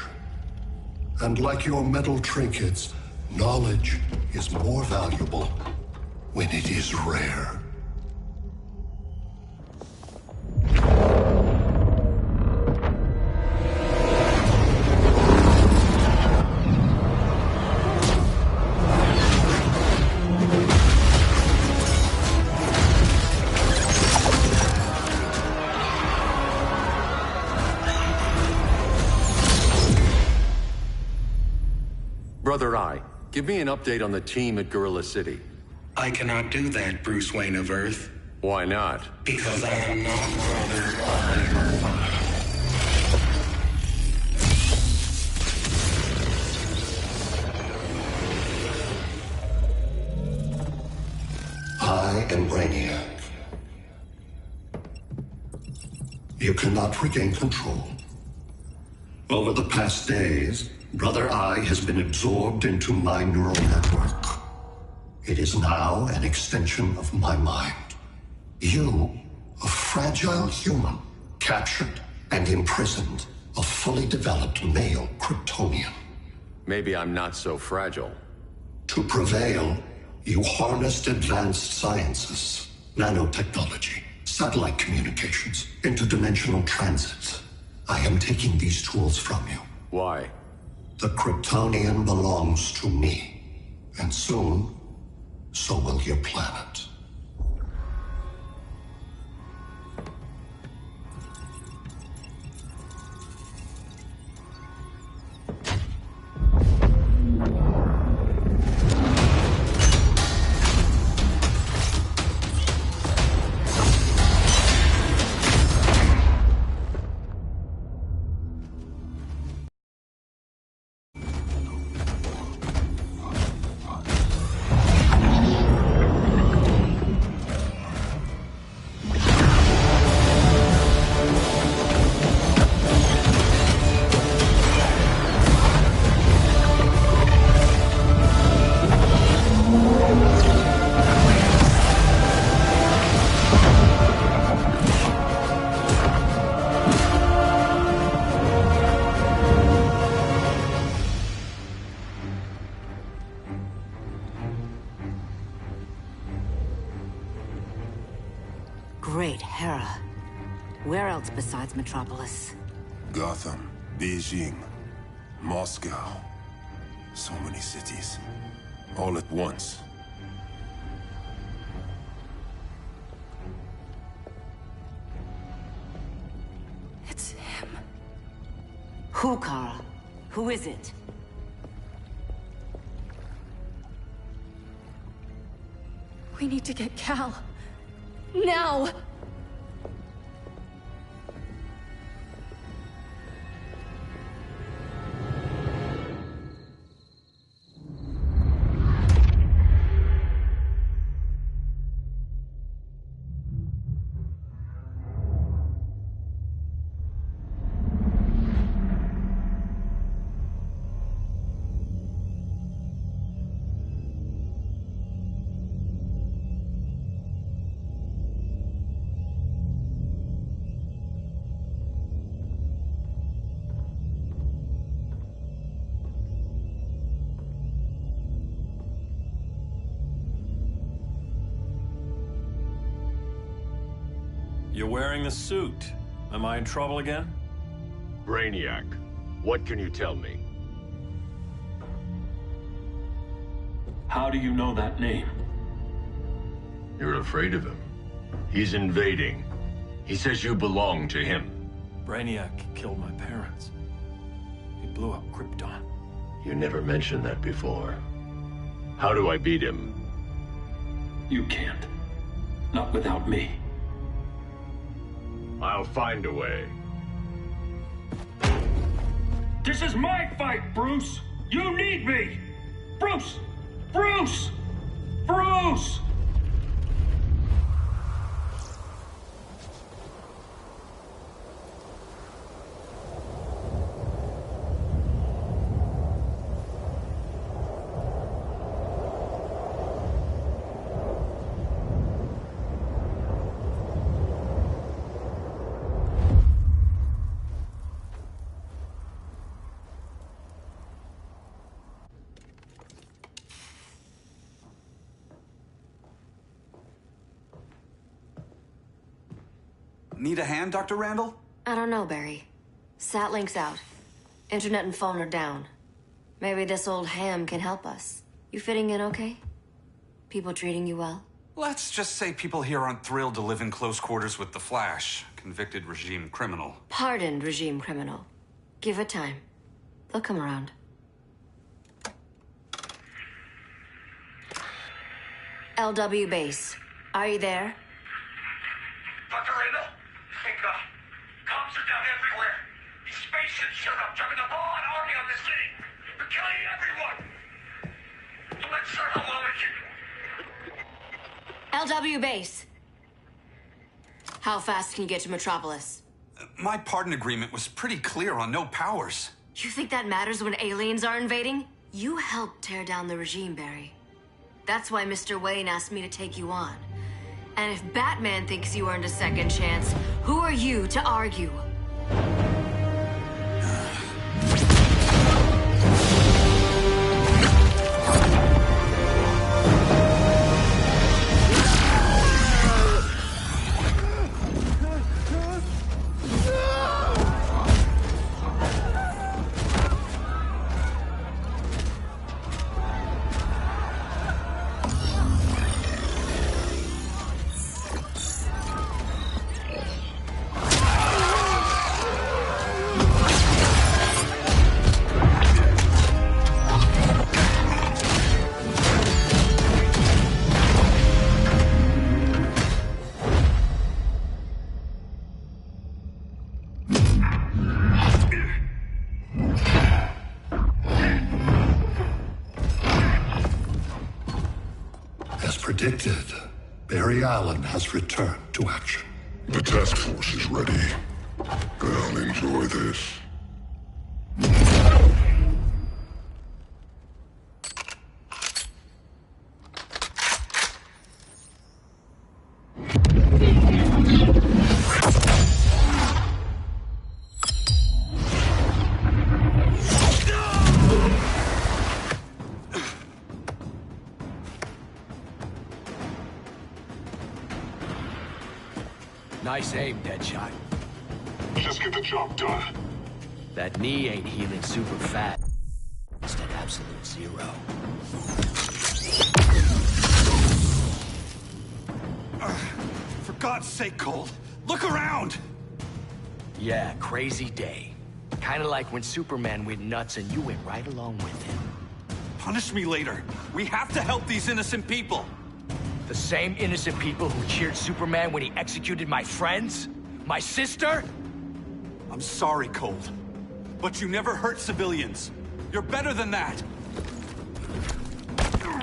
And like your metal trinkets, knowledge is more valuable when it is rare. Brother Eye, give me an update on the team at Gorilla City. I cannot do that, Bruce Wayne of Earth. Why not? Because I am not Brother Eye. I am Brainiac. You cannot regain control. Over the past days, Brother Eye has been absorbed into my neural network. It is now an extension of my mind. You, a fragile human, captured and imprisoned a fully developed male Kryptonian. Maybe I'm not so fragile. To prevail, you harnessed advanced sciences, nanotechnology, satellite communications, interdimensional transit. I am taking these tools from you. Why? The Kryptonian belongs to me. And soon, so will your planet. Great Hera. Where else besides Metropolis? Gotham, Beijing, Moscow. So many cities. All at once. It's him. Who, Kara? Who is it? We need to get Cal. Now! You're wearing the suit. Am I in trouble again? Brainiac, what can you tell me? How do you know that name? You're afraid of him. He's invading. He says you belong to him. Brainiac killed my parents. He blew up Krypton. You never mentioned that before. How do I beat him? You can't. Not without me. I'll find a way. This is my fight, Bruce! You need me! Bruce! Bruce! Bruce! Need a hand, Dr. Randall? I don't know, Barry. Satlink's out. Internet and phone are down. Maybe this old ham can help us. You fitting in okay? People treating you well? Let's just say people here aren't thrilled to live in close quarters with the Flash, convicted regime criminal. Pardoned regime criminal. Give it time. They'll come around. LW base. Are you there? Dr. Randall? Thank God. Cops are down everywhere. These spaceships showed up, driving a broad army on the city. They're killing everyone. I'm not sure how long it can... LW base. How fast can you get to Metropolis? My pardon agreement was pretty clear on no powers. You think that matters when aliens are invading? You helped tear down the regime, Barry. That's why Mr. Wayne asked me to take you on. And if Batman thinks you earned a second chance, who are you to argue? Predicted, Barry Allen has returned to action. The task force is ready. I'll enjoy this. Nice aim, Deadshot. Just get the job done. That knee ain't healing super fat. It's at absolute zero. For God's sake, Cold, look around! Yeah, crazy day. Kinda like when Superman went nuts and you went right along with him. Punish me later. We have to help these innocent people. The same innocent people who cheered Superman when he executed my friends? My sister? I'm sorry, Cold. But you never hurt civilians. You're better than that.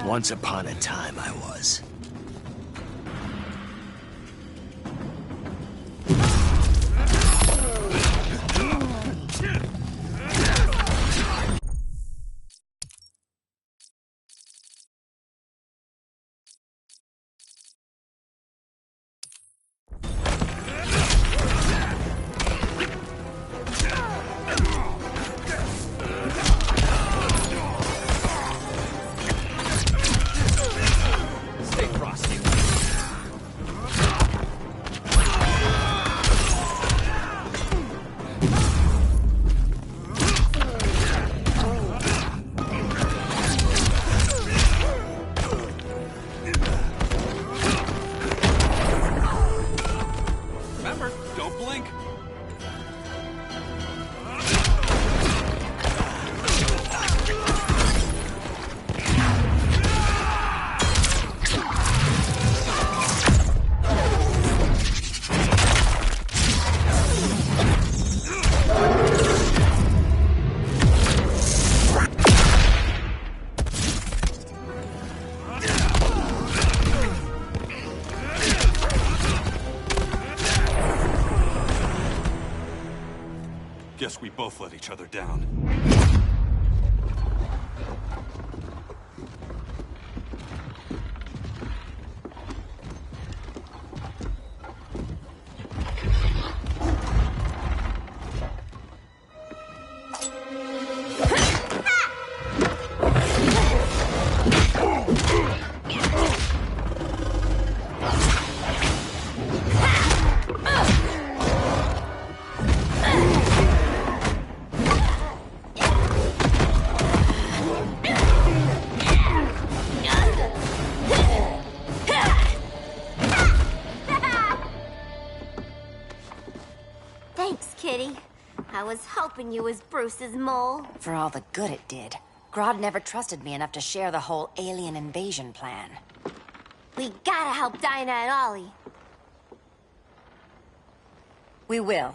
Once upon a time, I was. Stay Guess we both let each other down. Thanks, Kitty. I was hoping you was Bruce's mole. For all the good it did. Grodd never trusted me enough to share the whole alien invasion plan. We gotta help Dinah and Ollie. We will.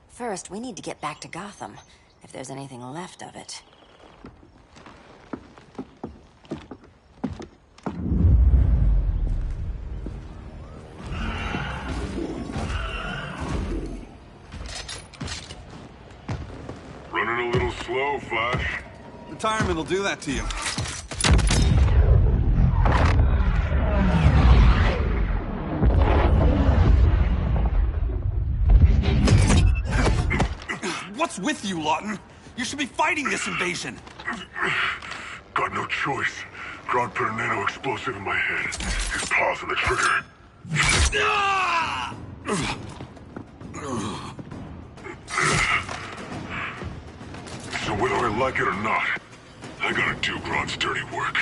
First, we need to get back to Gotham, if there's anything left of it. Running a little slow, Flash. Retirement will do that to you. What's with you, Lawton? You should be fighting this invasion. Got no choice. Grodd put a nano-explosive in my head. His paws on the trigger. So whether I like it or not, I gotta do Grodd's dirty work.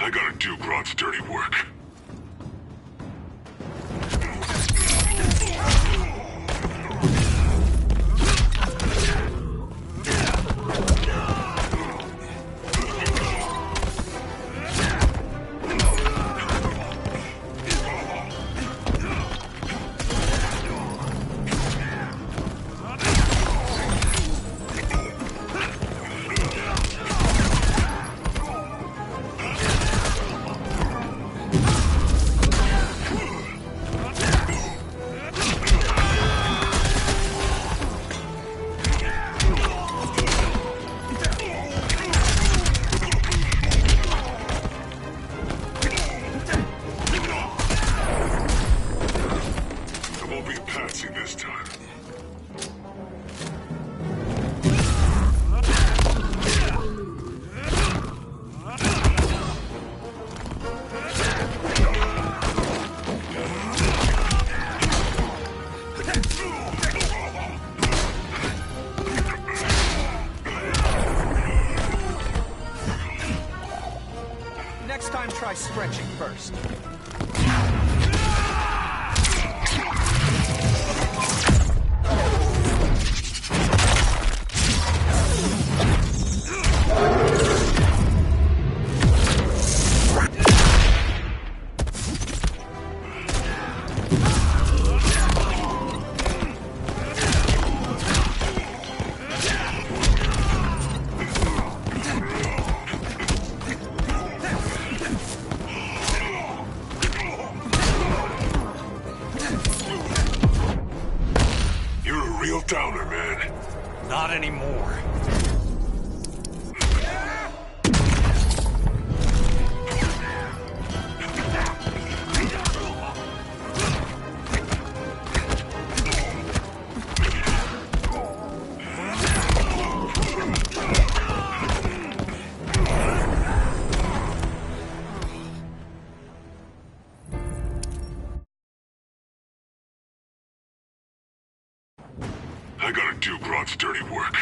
I gotta do Grodd's dirty work. Next time, try stretching first. downer, man. Not anymore. I gotta do Grodd's dirty work.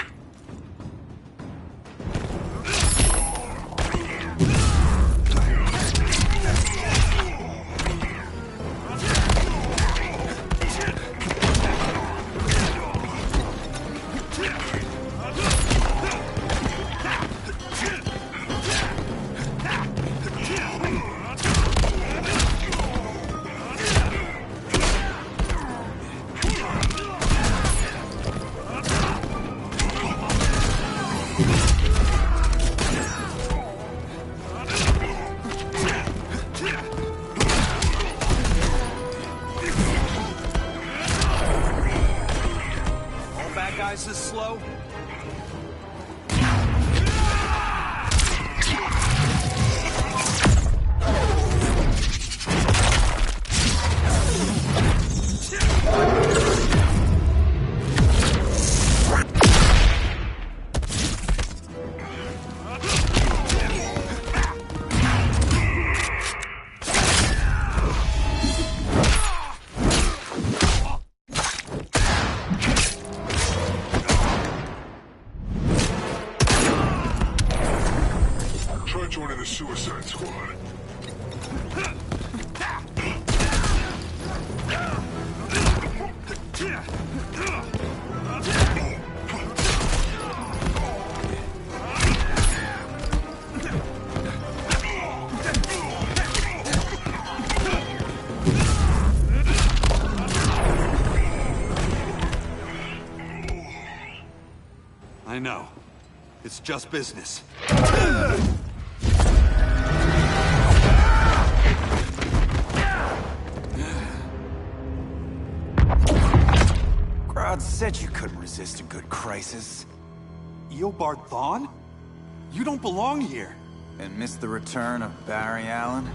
Guys is slow? Try joining the Suicide Squad. I know. It's just business. Grodd said you couldn't resist a good crisis. Eobard Thawne? You don't belong here. And miss the return of Barry Allen?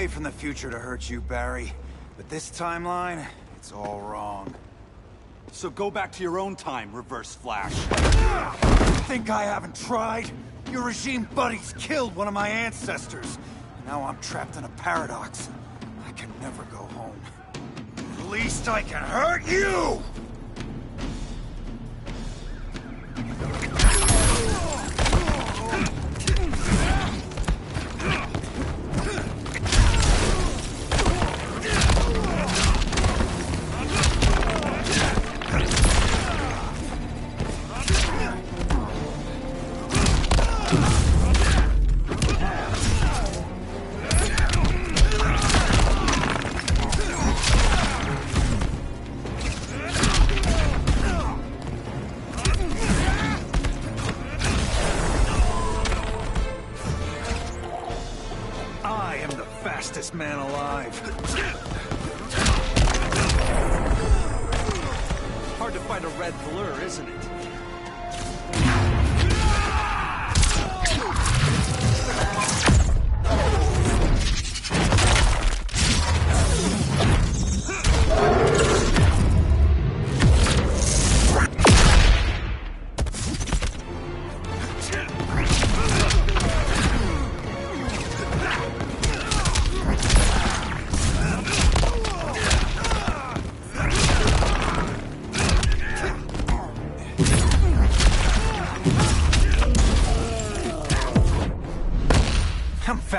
From the future to hurt you, Barry. But this timeline, it's all wrong. So go back to your own time, Reverse Flash. Think I haven't tried? Your regime buddies killed one of my ancestors. Now I'm trapped in a paradox. I can never go home. At least I can hurt you! Fastest man alive. Hard to fight a red blur, isn't it?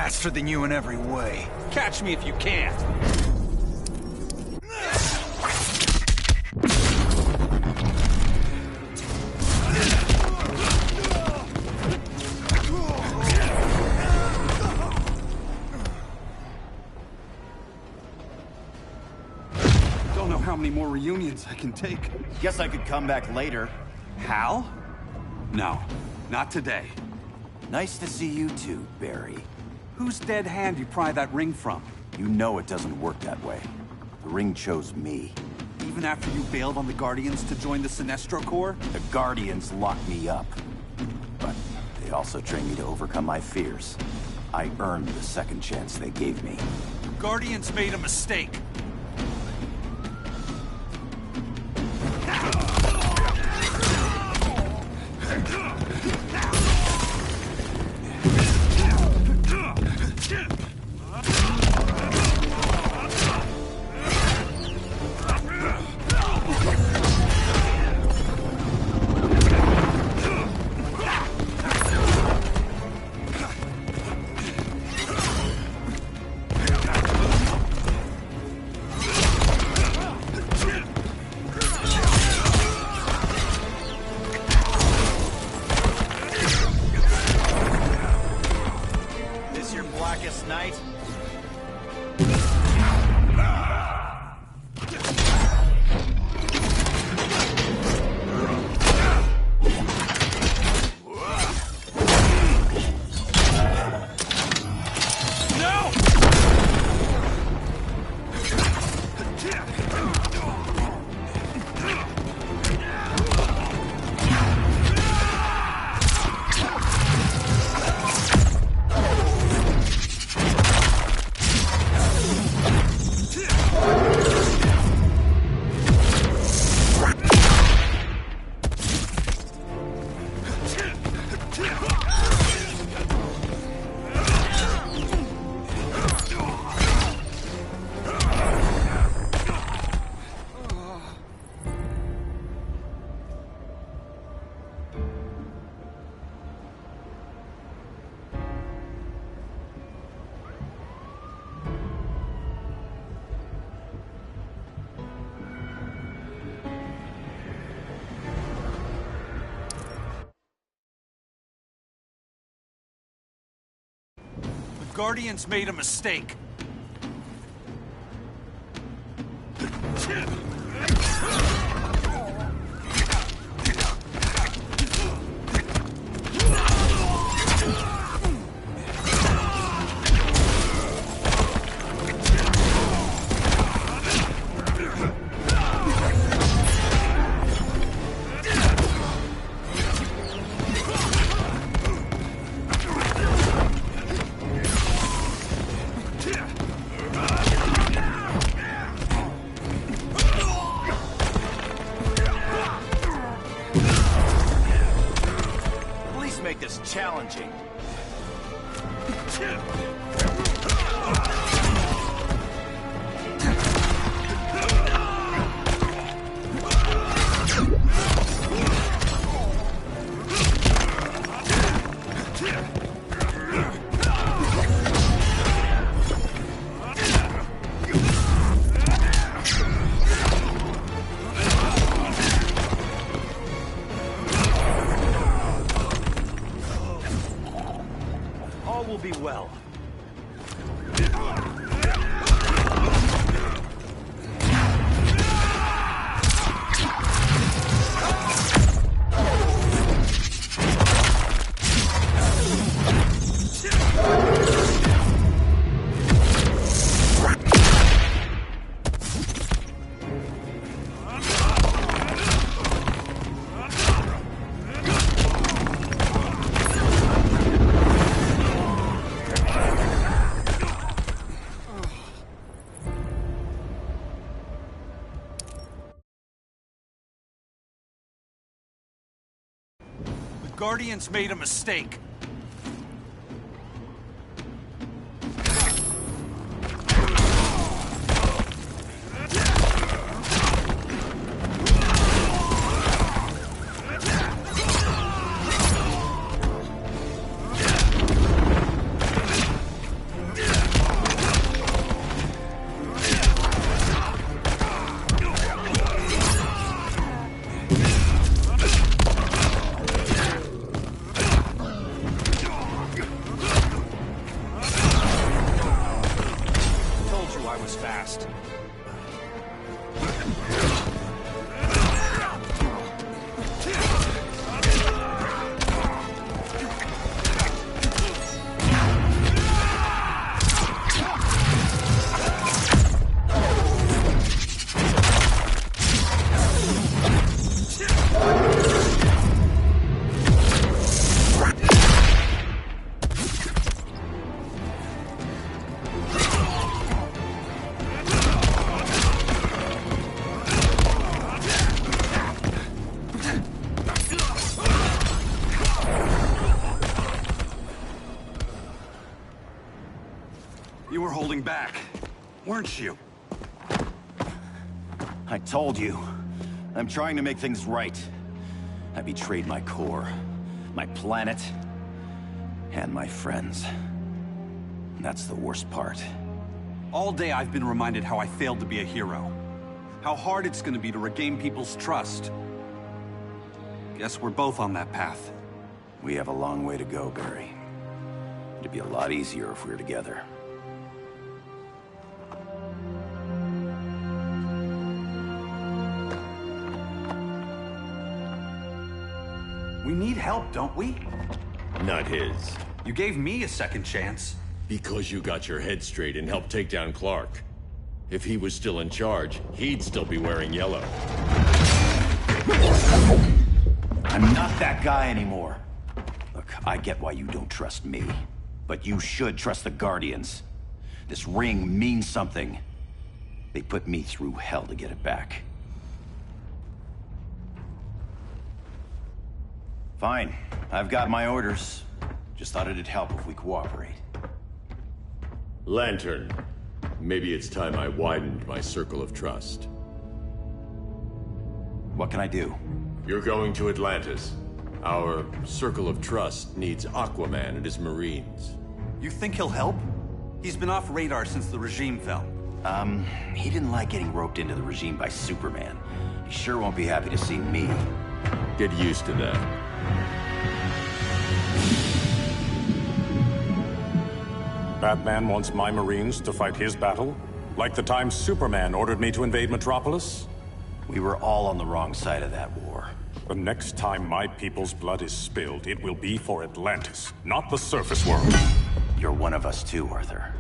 faster than you in every way. Catch me if you can. Don't know how many more reunions I can take. Guess I could come back later. Hal? No, not today. Nice to see you too, Barry. Whose dead hand you pry that ring from? You know it doesn't work that way. The ring chose me. Even after you bailed on the Guardians to join the Sinestro Corps? The Guardians locked me up. But they also trained me to overcome my fears. I earned the second chance they gave me. Guardians made a mistake. Guardians made a mistake. Challenging. Will be well. Guardians made a mistake. holding back, weren't you? I told you. I'm trying to make things right. I betrayed my core, my planet, and my friends. That's the worst part. All day I've been reminded how I failed to be a hero. How hard it's gonna be to regain people's trust. Guess we're both on that path. We have a long way to go, Barry. It'd be a lot easier if we were together. We need help, don't we? Not his. You gave me a second chance. Because you got your head straight and helped take down Clark. If he was still in charge, he'd still be wearing yellow. I'm not that guy anymore. Look, I get why you don't trust me. But you should trust the Guardians. This ring means something. They put me through hell to get it back. Fine. I've got my orders. Just thought it'd help if we cooperate. Lantern. Maybe it's time I widened my circle of trust. What can I do? You're going to Atlantis. Our circle of trust needs Aquaman and his Marines. You think he'll help? He's been off radar since the regime fell. He didn't like getting roped into the regime by Superman. He sure won't be happy to see me. Get used to that. Batman wants my Marines to fight his battle? Like the time Superman ordered me to invade Metropolis? We were all on the wrong side of that war. The next time my people's blood is spilled, it will be for Atlantis, not the surface world. You're one of us too, Arthur.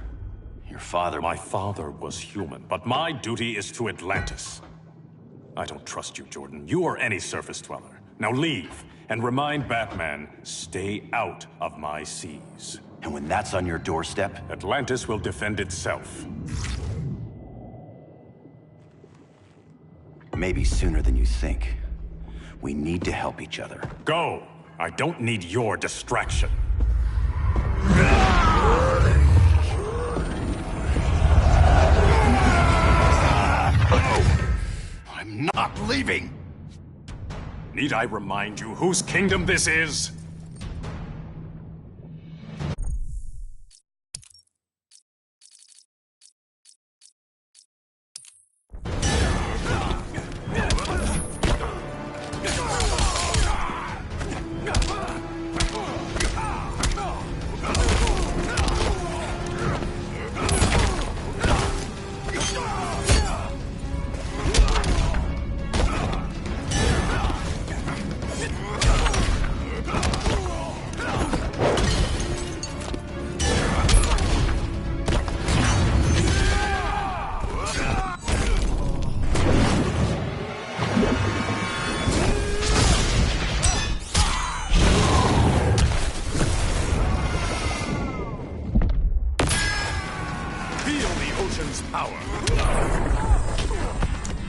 Your father... My father was human, but my duty is to Atlantis. I don't trust you, Jordan. You or any surface dweller. Now leave, and remind Batman, stay out of my seas. And when that's on your doorstep? Atlantis will defend itself. Maybe sooner than you think. We need to help each other. Go! I don't need your distraction. I'm not leaving! Need I remind you whose kingdom this is?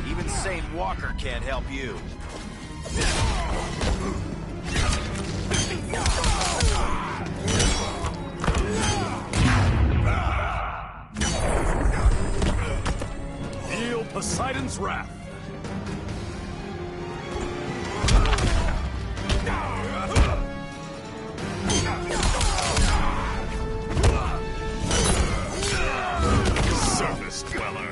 Even St. Walker can't help you. Feel Poseidon's wrath. Surface dweller.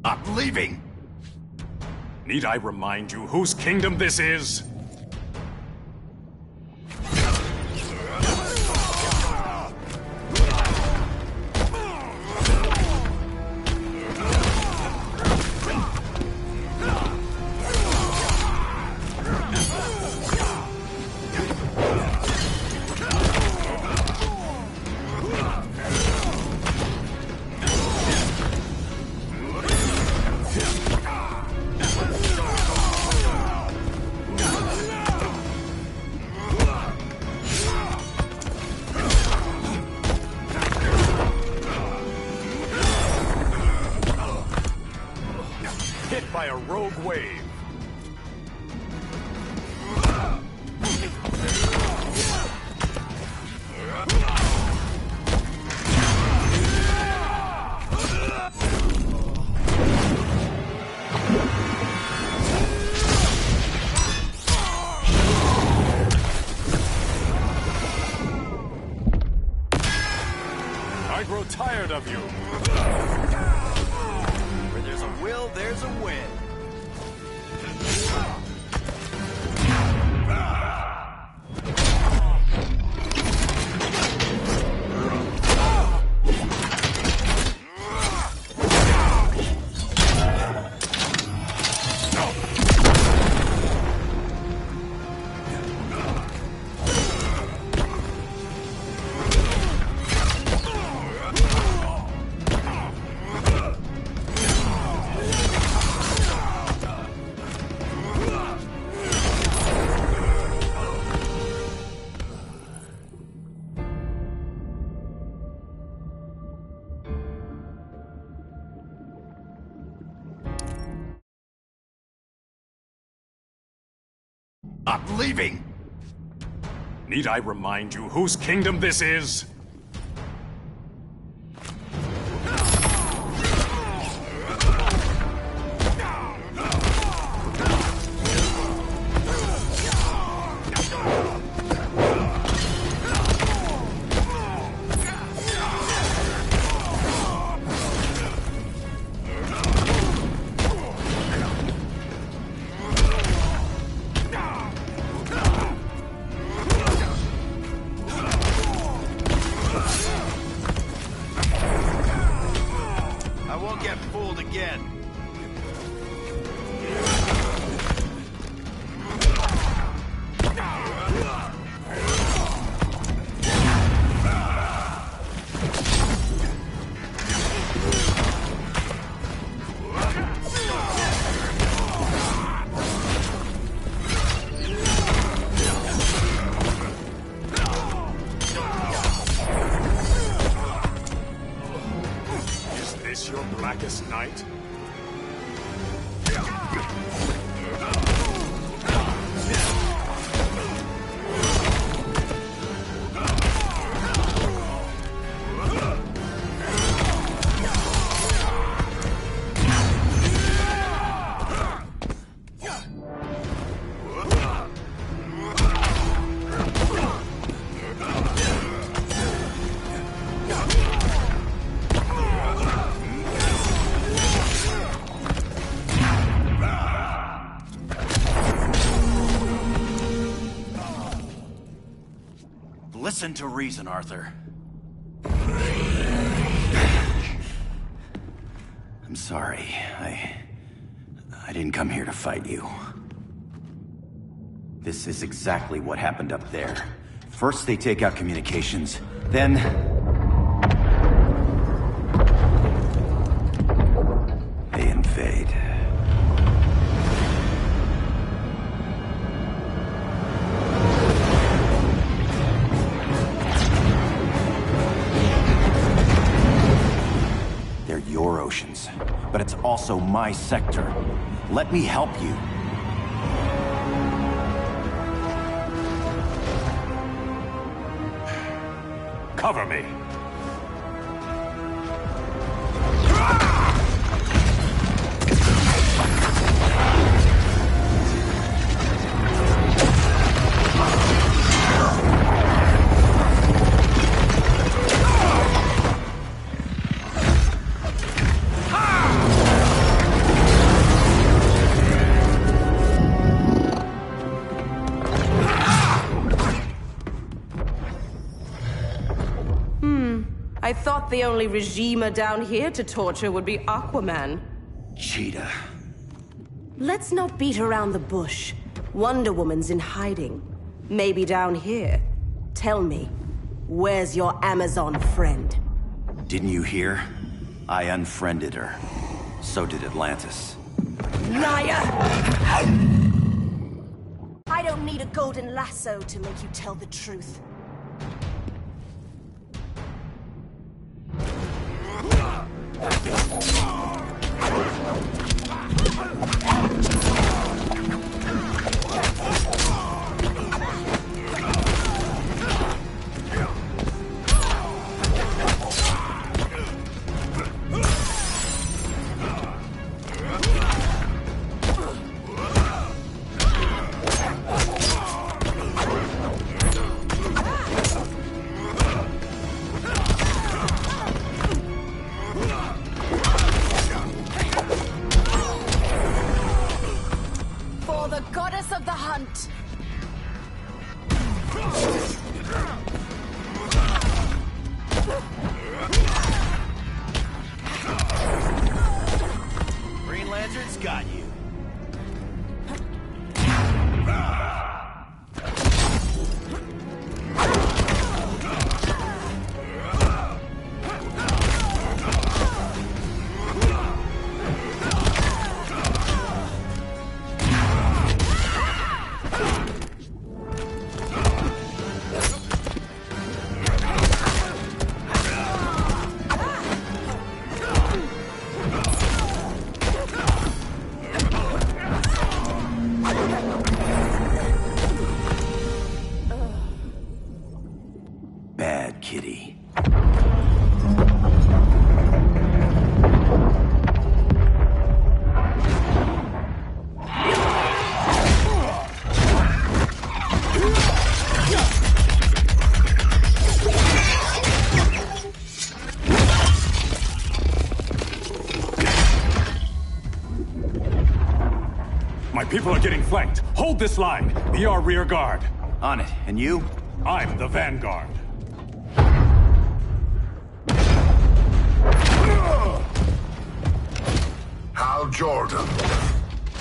I'm leaving! Need I remind you whose kingdom this is? by a rogue wave. I grow tired of you. Where there's a will, there's a win. I'm leaving! Need I remind you whose kingdom this is? I won't get fooled again. Is this your blackest night? Listen to reason, Arthur. I'm sorry. I didn't come here to fight you. This is exactly what happened up there. First they take out communications, then... they invade. They're your oceans, but it's also my sector. Let me help you. Cover me! I thought the only regimer down here to torture would be Aquaman. Cheetah. Let's not beat around the bush. Wonder Woman's in hiding. Maybe down here. Tell me, where's your Amazon friend? Didn't you hear? I unfriended her. So did Atlantis. Liar! I don't need a golden lasso to make you tell the truth. got you. Bad kitty. My people are getting flanked. Hold this line. Be our rear guard. On it. And you? I'm the vanguard. Hal Jordan,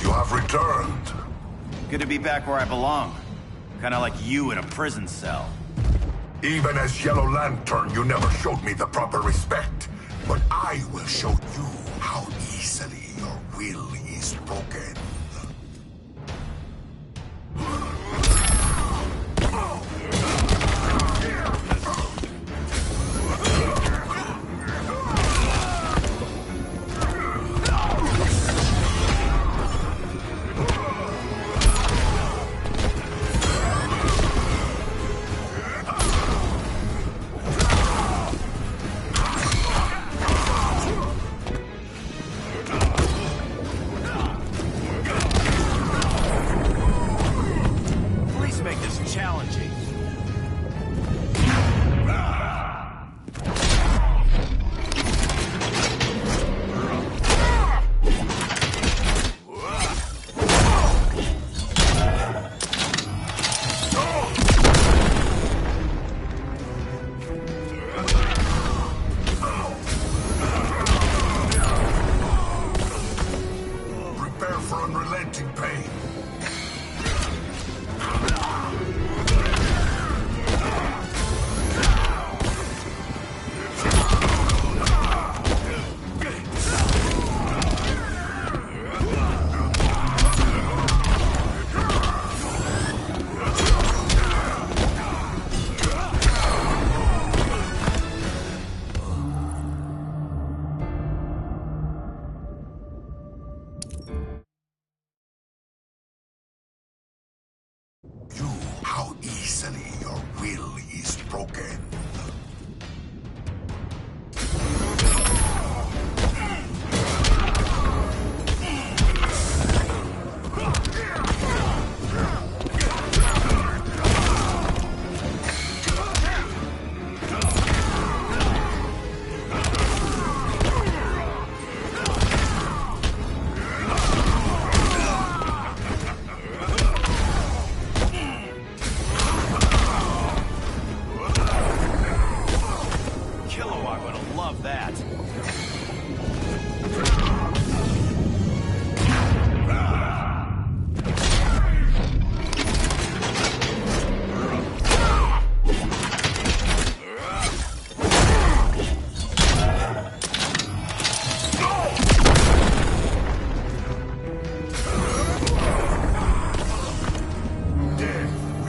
you have returned. Good to be back where I belong. Kinda like you in a prison cell. Even as Yellow Lantern, you never showed me the proper respect. But I will show you how easily your will is broken. How easily your will is broken.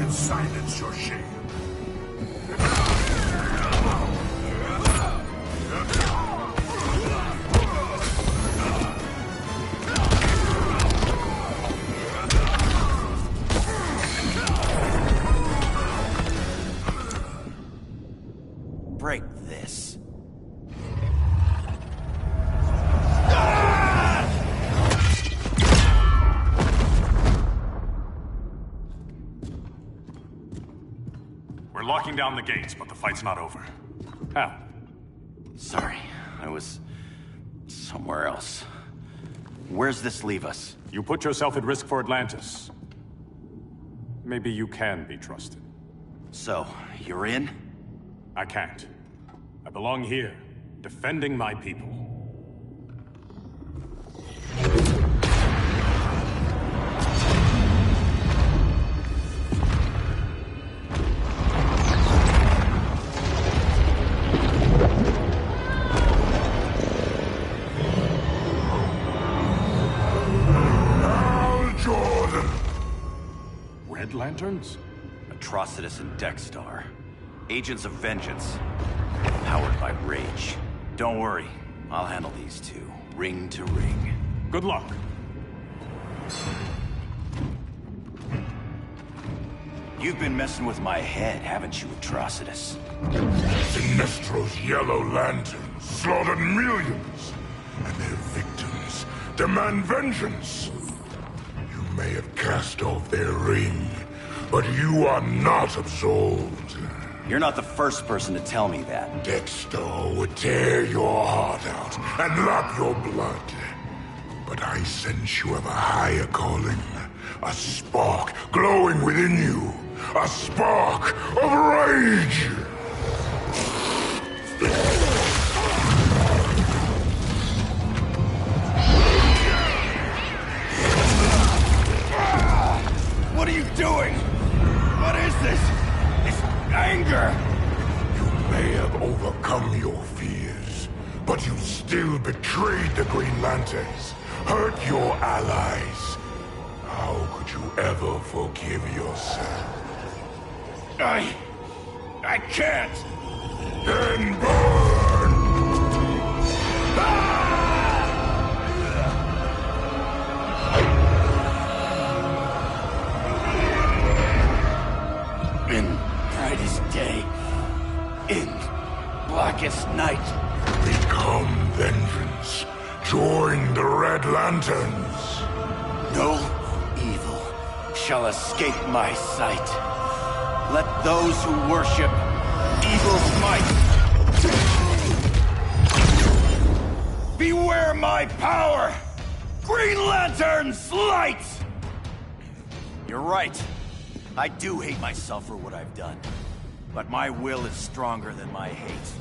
Silence your shame. Break this. We're locking down the gates, but the fight's not over. Hal. Sorry, I was somewhere else. Where's this leave us? You put yourself at risk for Atlantis. Maybe you can be trusted. So, you're in? I can't. I belong here, defending my people. Great Lanterns? Atrocitus and Dexstar. Agents of Vengeance. Powered by rage. Don't worry, I'll handle these two, ring to ring. Good luck. You've been messing with my head, haven't you, Atrocitus? Sinestro's Yellow Lanterns slaughtered millions, and their victims demand vengeance. You may have cast off their ring, but you are not absolved. You're not the first person to tell me that. Dexter would tear your heart out and lap your blood. But I sense you have a higher calling. A spark glowing within you. A spark of rage! What are you doing? What is this? This anger! You may have overcome your fears, but you still betrayed the Green Lanterns, hurt your allies. How could you ever forgive yourself? I can't! Then burn! In brightest day, in blackest night. Become vengeance. Join the Red Lanterns. No evil shall escape my sight. Let those who worship evil's might beware my power! Green Lantern's light! You're right. I do hate myself for what I've done. But my will is stronger than my hate.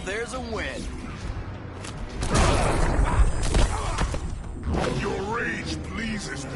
There's a win. Your rage pleases me.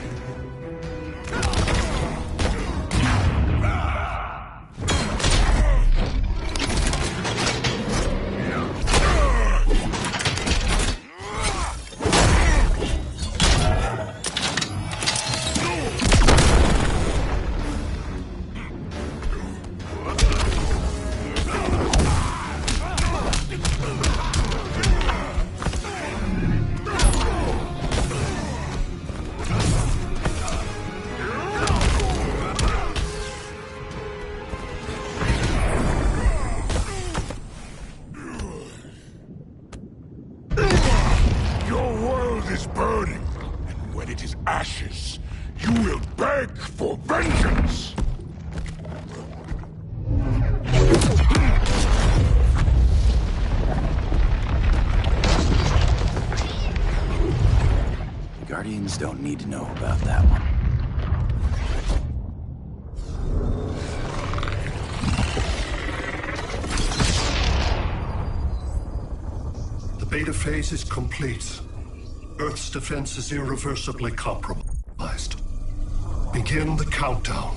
Ashes, you will beg for vengeance! Guardians don't need to know about that one. The beta phase is complete. Earth's defense is irreversibly compromised. Begin the countdown.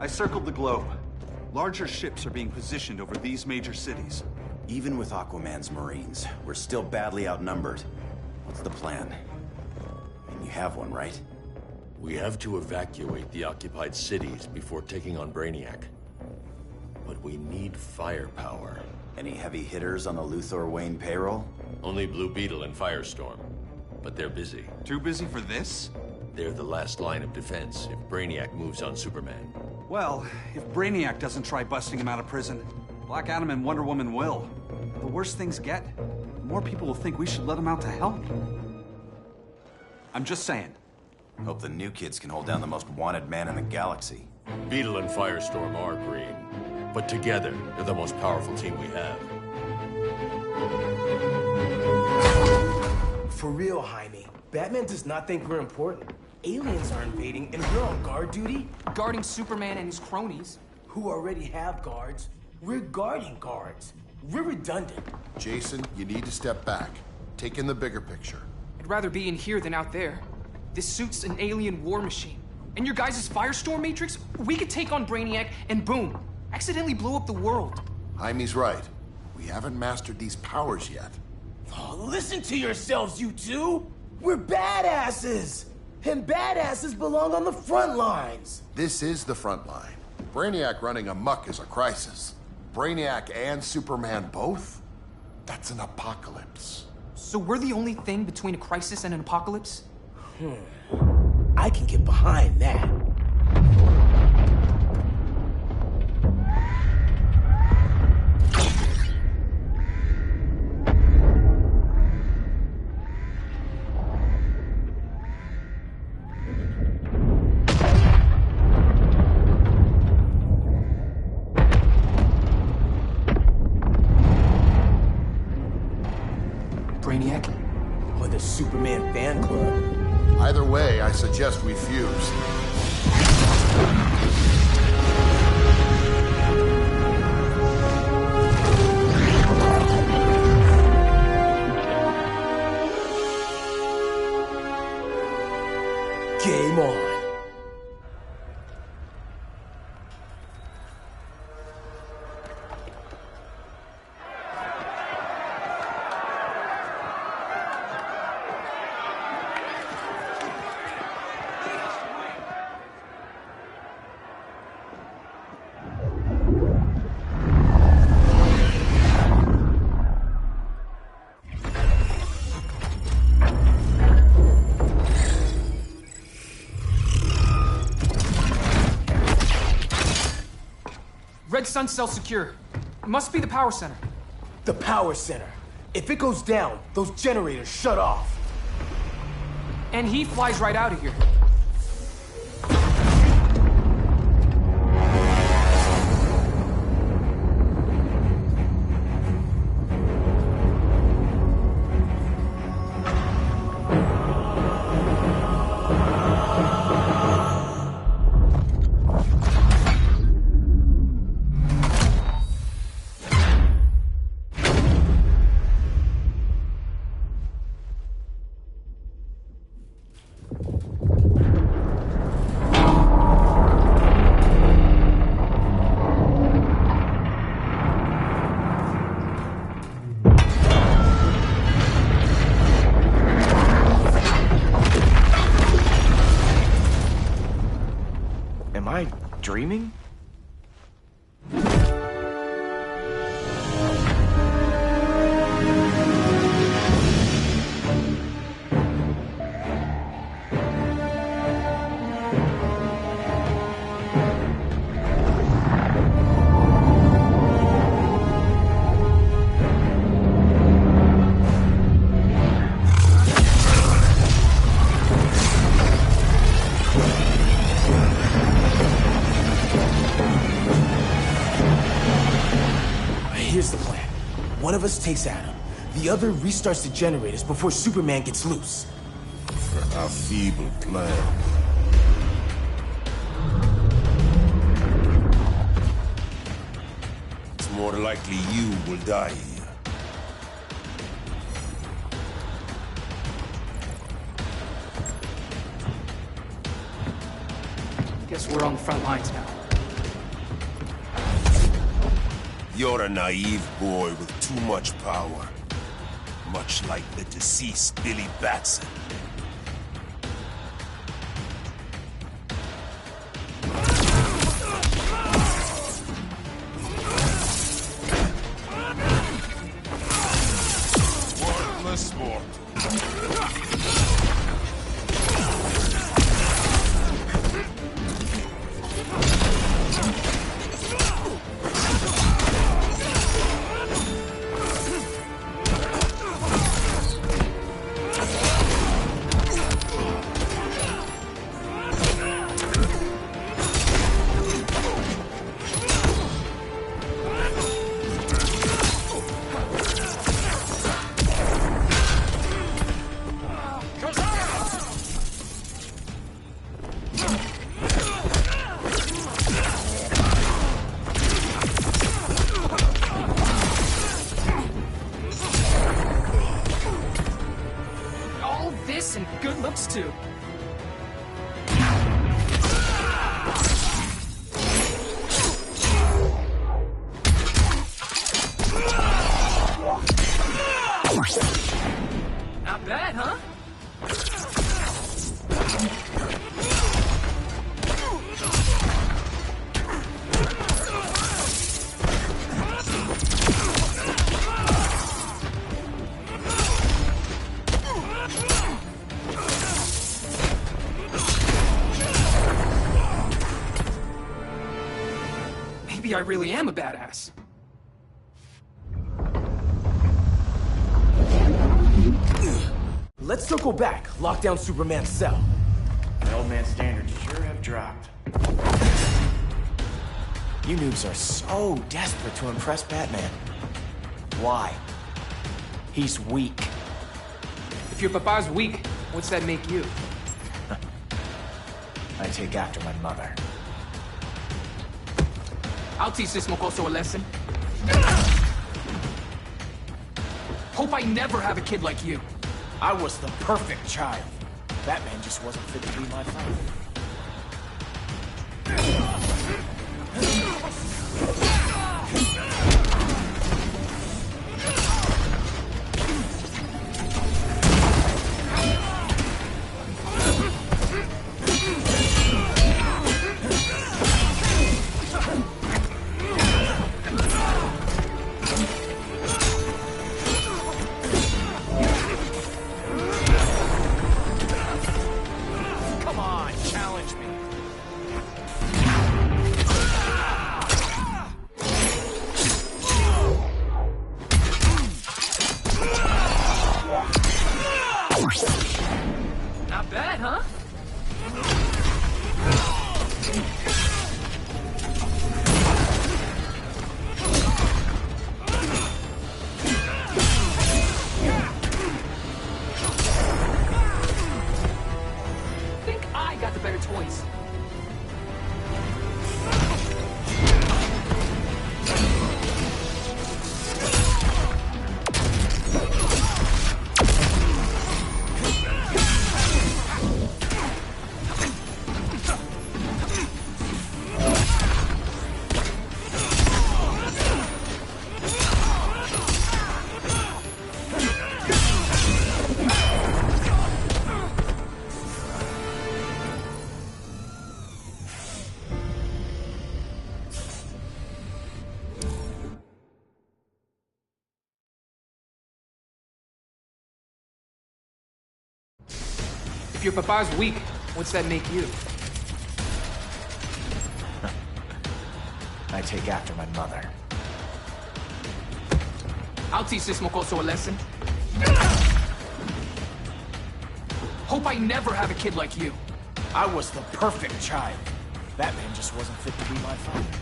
I circled the globe. Larger ships are being positioned over these major cities. Even with Aquaman's Marines, we're still badly outnumbered. What's the plan? And you have one, right? We have to evacuate the occupied cities before taking on Brainiac. But we need firepower. Any heavy hitters on the Luthor Wayne payroll? Only Blue Beetle and Firestorm. But they're busy. Too busy for this? They're the last line of defense if Brainiac moves on Superman. Well, if Brainiac doesn't try busting him out of prison, Black Adam and Wonder Woman will. The worse things get, the more people will think we should let him out to help. I'm just saying. Hope the new kids can hold down the most wanted man in the galaxy. Beetle and Firestorm are green, but together, they're the most powerful team we have. For real, Jaime, Batman does not think we're important. Aliens are invading, and we're on guard duty? Guarding Superman and his cronies. Who already have guards. We're guarding guards. We're redundant. Jason, you need to step back. Take in the bigger picture. I'd rather be in here than out there. This suit's an alien war machine. And your guys' Firestorm Matrix, we could take on Brainiac and boom, accidentally blow up the world. Jaime's right. We haven't mastered these powers yet. Oh, listen to yourselves, you two! We're badasses! And badasses belong on the front lines! This is the front line. Brainiac running amok is a crisis. Brainiac and Superman both? That's an apocalypse. So we're the only thing between a crisis and an apocalypse? I can get behind that. Brainiac? Or the Superman fan club? Either way, I suggest we fuse. Game on. Red Sun cell secure. It must be the power center. The power center. If it goes down, those generators shut off. And he flies right out of here. Am I dreaming? Here's the plan. One of us takes Adam. The other restarts the generators before Superman gets loose. A feeble plan. It's more likely you will die here. Guess we're on the front lines now. You're a naive boy with too much power. Much like the deceased Billy Batson. Worthless mortal. And good looks too. Not bad, huh? Maybe I really am a badass. Let's circle back, lock down Superman's cell. The old man's standards sure have dropped. You noobs are so desperate to impress Batman. Why? He's weak. If your papa's weak, what's that make you? I take after my mother. I'll teach this mocoso a lesson. Hope I never have a kid like you. I was the perfect child. Batman just wasn't fit to be my father. Not bad, huh? Think I got the better toys. If your papa's weak, what's that make you? I take after my mother. I'll teach this mocoso a lesson. Hope I never have a kid like you. I was the perfect child. Batman just wasn't fit to be my father.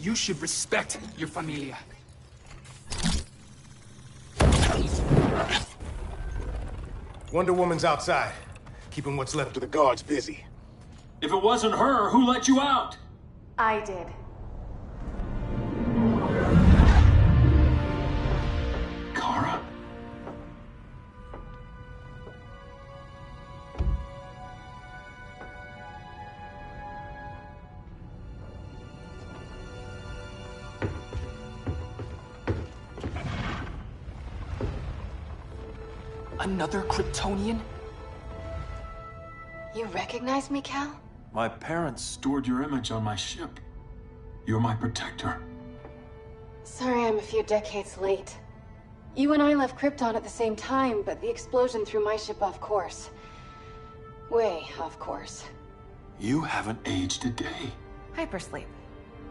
You should respect your familia. Wonder Woman's outside, keeping what's left of the guards busy. If it wasn't her, who let you out? I did. Kara? Another Kryptonian? You recognize me, Cal? My parents stored your image on my ship. You're my protector. Sorry I'm a few decades late. You and I left Krypton at the same time, but the explosion threw my ship off course. Way off course. You haven't aged a day. Hypersleep.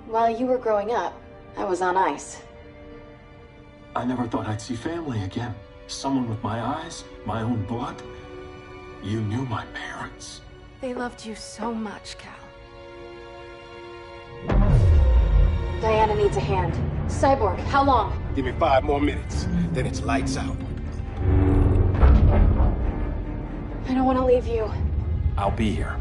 While you were growing up, I was on ice. I never thought I'd see family again. Someone with my eyes, my own blood. You knew my parents. They loved you so much, Cal. Diana needs a hand. Cyborg, how long? Give me 5 more minutes, then it's lights out. I don't want to leave you. I'll be here.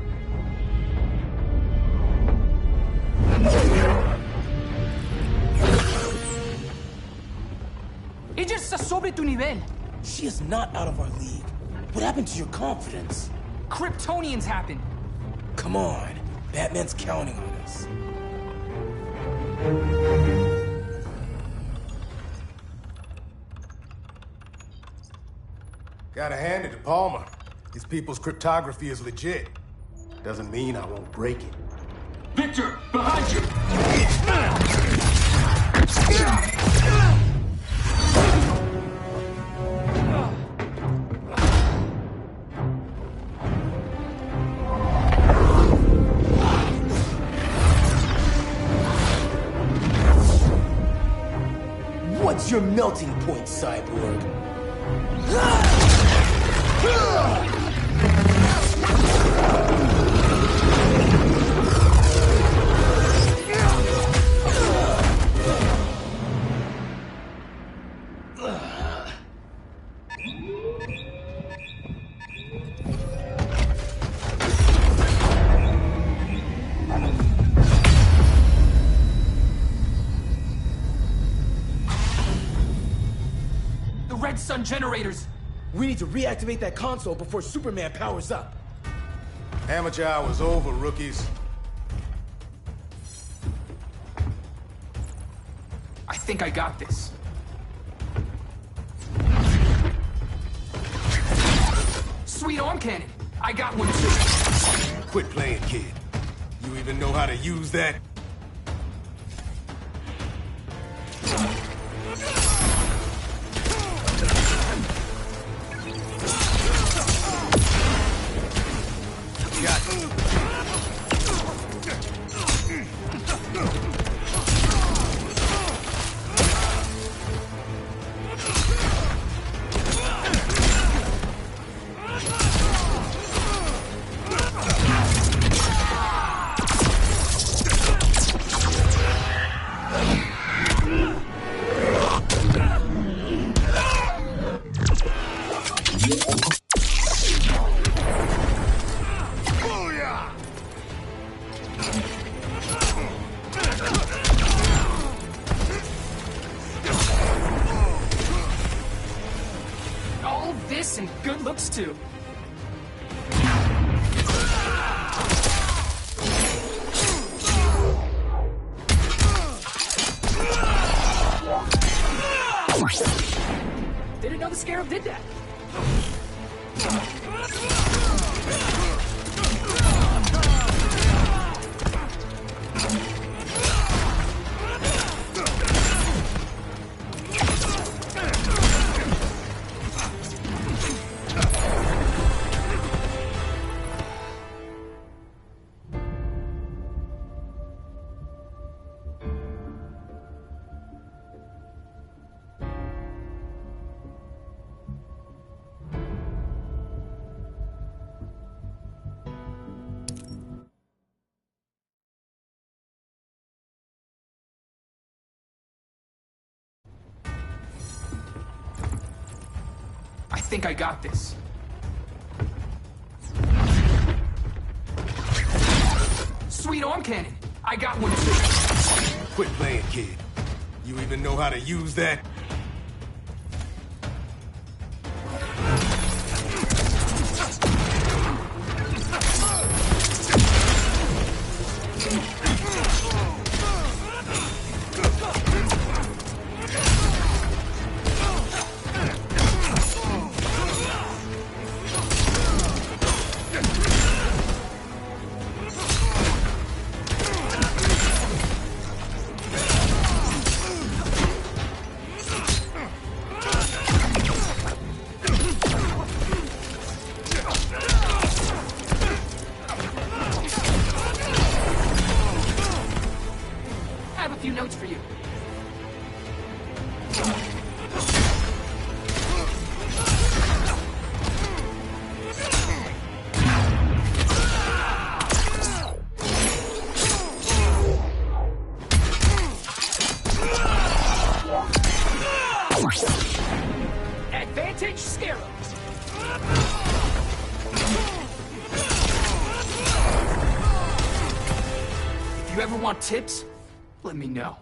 Ella está sobre tu nivel. She is not out of our league. What happened to your confidence? Kryptonians happen. Come on. Batman's counting on us. Gotta hand it to Palmer. His people's cryptography is legit. Doesn't mean I won't break it. Victor, behind you! What's your melting point, Cyborg? Red Sun generators! We need to reactivate that console before Superman powers up. Amateur hour's over, rookies. I think I got this. Sweet arm cannon! I got one too! Quit playing, kid. You even know how to use that? All this and good looks too. Didn't know the Scarab did that. think I got this. Sweet arm cannon. I got one too. Quit playing, kid. You even know how to use that? Advantage Scarab. If you ever want tips, let me know.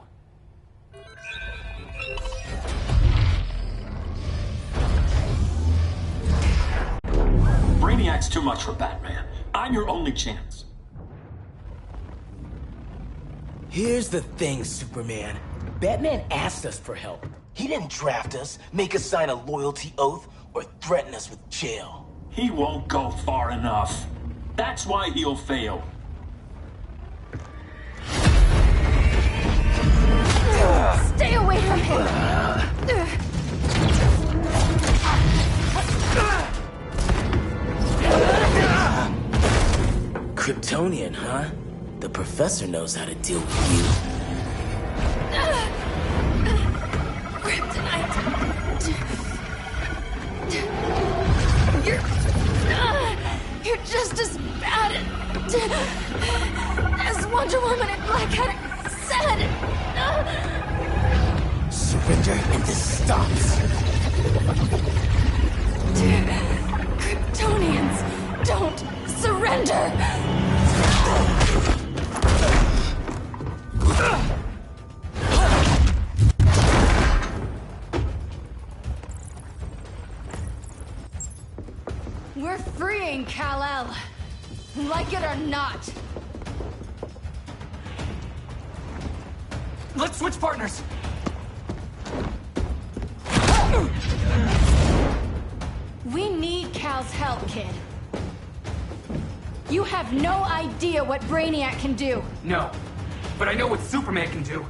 Brainiac's too much for Batman. I'm your only chance. Here's the thing, Superman. Batman asked us for help. He didn't draft us, make us sign a loyalty oath, or threaten us with jail. He won't go far enough. That's why he'll fail. Stay away from him! Kryptonian, huh? The professor knows how to deal with you. Kryptonite! You're just as bad as Wonder Woman and Blackheart said! Surrender and this stops! Kryptonians don't surrender! We're freeing Kal-El, like it or not. Let's switch partners. We need Cal's help, kid. You have no idea what Brainiac can do. No, but I know what Superman can do.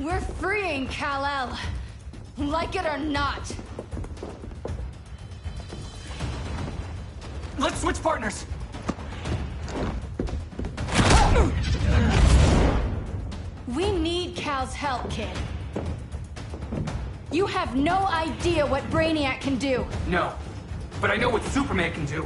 We're freeing Kal-El. Like it or not. Let's switch partners. We need Cal's help, kid. You have no idea what Brainiac can do. No, but I know what Superman can do.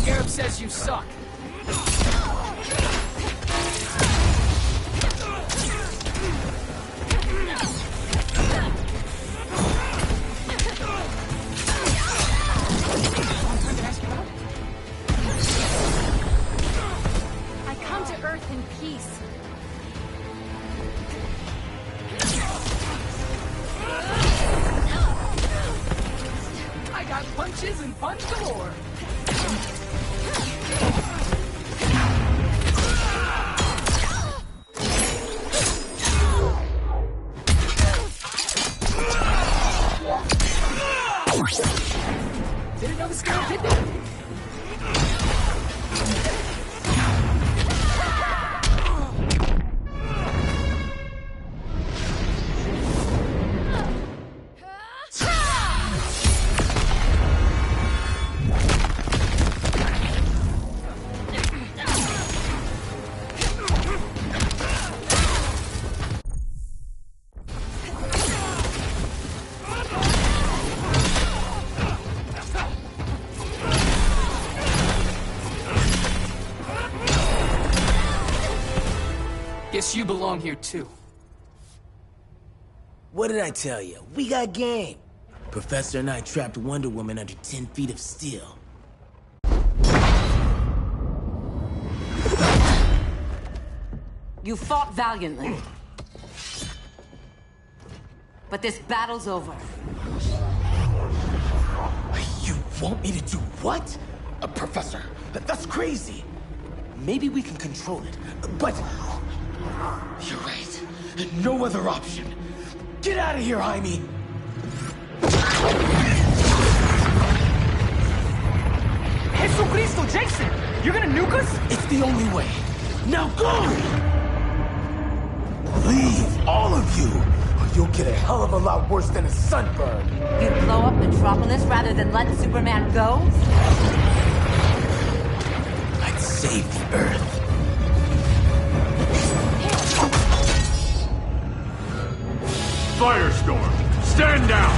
Scarab says you suck. I come to Earth in peace. I got punches and punch galore. Didn't know the Scarab did that. Guess you belong here too. What did I tell you? We got game. Professor and I trapped Wonder Woman under 10 feet of steel. You fought valiantly. But this battle's over. You want me to do what? Professor, that's crazy. Maybe we can control it, but... You're right. No other option. Get out of here, Jaime! Jesucristo, Jason! You're gonna nuke us? It's the only way. Now go! Leave, all of you, or you'll get a hell of a lot worse than a sunburn. You'd blow up Metropolis rather than let Superman go? I'd save the Earth. Firestorm, stand down!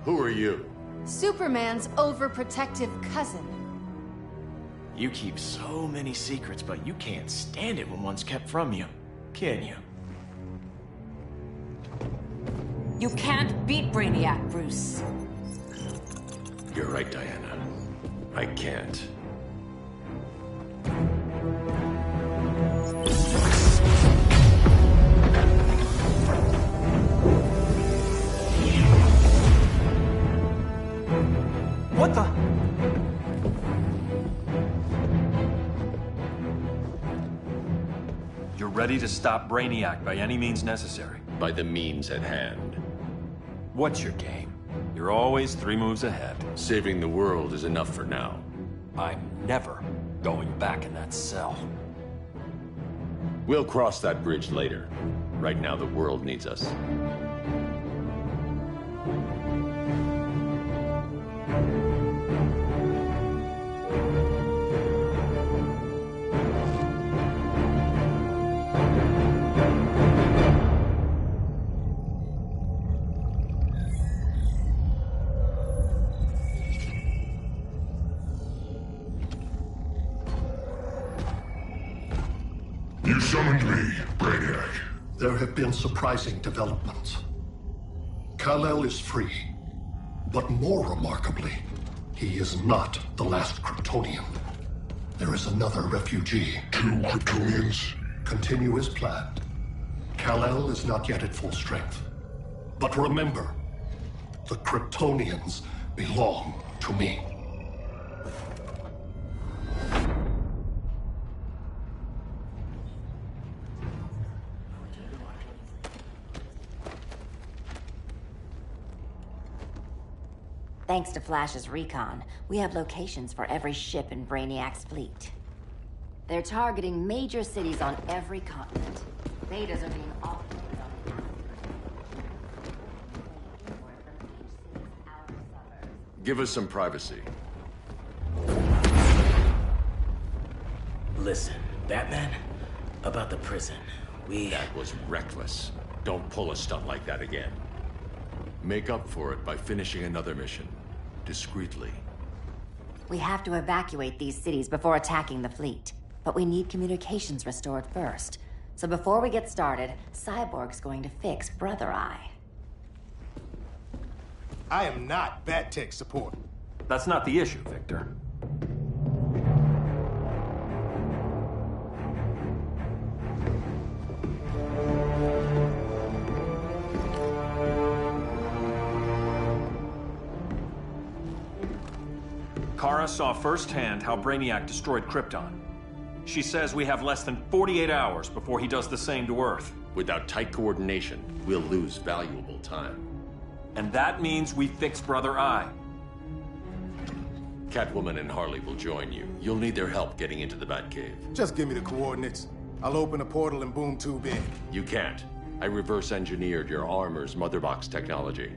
Who are you? Superman's overprotective cousin. You keep so many secrets, but you can't stand it when one's kept from you, can you? You can't beat Brainiac, Bruce. You're right, Diana. I can't. What the? You're ready to stop Brainiac by any means necessary. By the means at hand. What's your game? You're always 3 moves ahead. Saving the world is enough for now. I'm never going back in that cell. We'll cross that bridge later. Right now, the world needs us. You summoned me, Brainiac. There have been surprising developments. Kal-El is free. But more remarkably, he is not the last Kryptonian. There is another refugee. 2 Kryptonians? Continue as planned. Kal-El is not yet at full strength. But remember, the Kryptonians belong to me. Thanks to Flash's recon, we have locations for every ship in Brainiac's fleet. They're targeting major cities on every continent. Betas are being operated on Give us some privacy. Listen, Batman, about the prison, That was reckless. Don't pull a stunt like that again. Make up for it by finishing another mission. Discreetly. We have to evacuate these cities before attacking the fleet. But we need communications restored first. So before we get started, Cyborg's going to fix Brother Eye. I am not Bat Tech support. That's not the issue, Victor. Kara saw firsthand how Brainiac destroyed Krypton. She says we have less than 48 hours before he does the same to Earth. Without tight coordination, we'll lose valuable time. And that means we fix Brother Eye. Catwoman and Harley will join you. You'll need their help getting into the Batcave. Just give me the coordinates. I'll open a portal and boom tube in. You can't. I reverse engineered your armor's motherbox technology.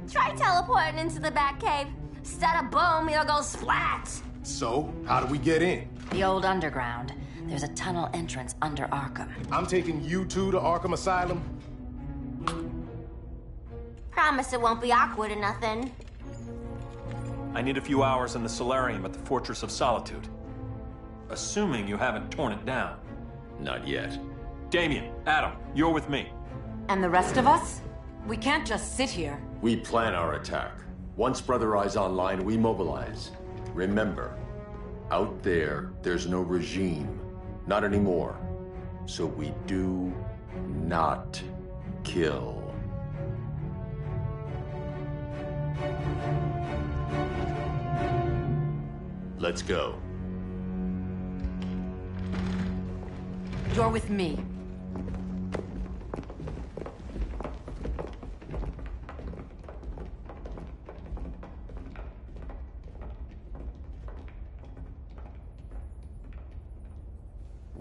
Try teleporting into the Batcave. Instead of boom, you'll go splat. So, how do we get in? The old underground. There's a tunnel entrance under Arkham. I'm taking you two to Arkham Asylum. Promise it won't be awkward or nothing. I need a few hours in the solarium at the Fortress of Solitude. Assuming you haven't torn it down. Not yet. Damien, Adam, you're with me. And the rest of us? We can't just sit here. We plan our attack. Once Brother Eye's online, we mobilize. Remember, out there, there's no regime. Not anymore. So we do not kill. Let's go. You're with me.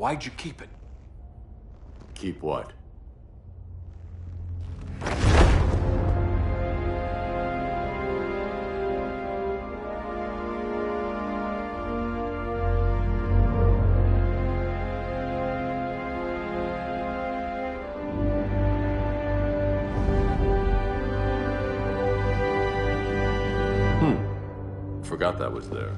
Why'd you keep it? Keep what? Forgot that was there.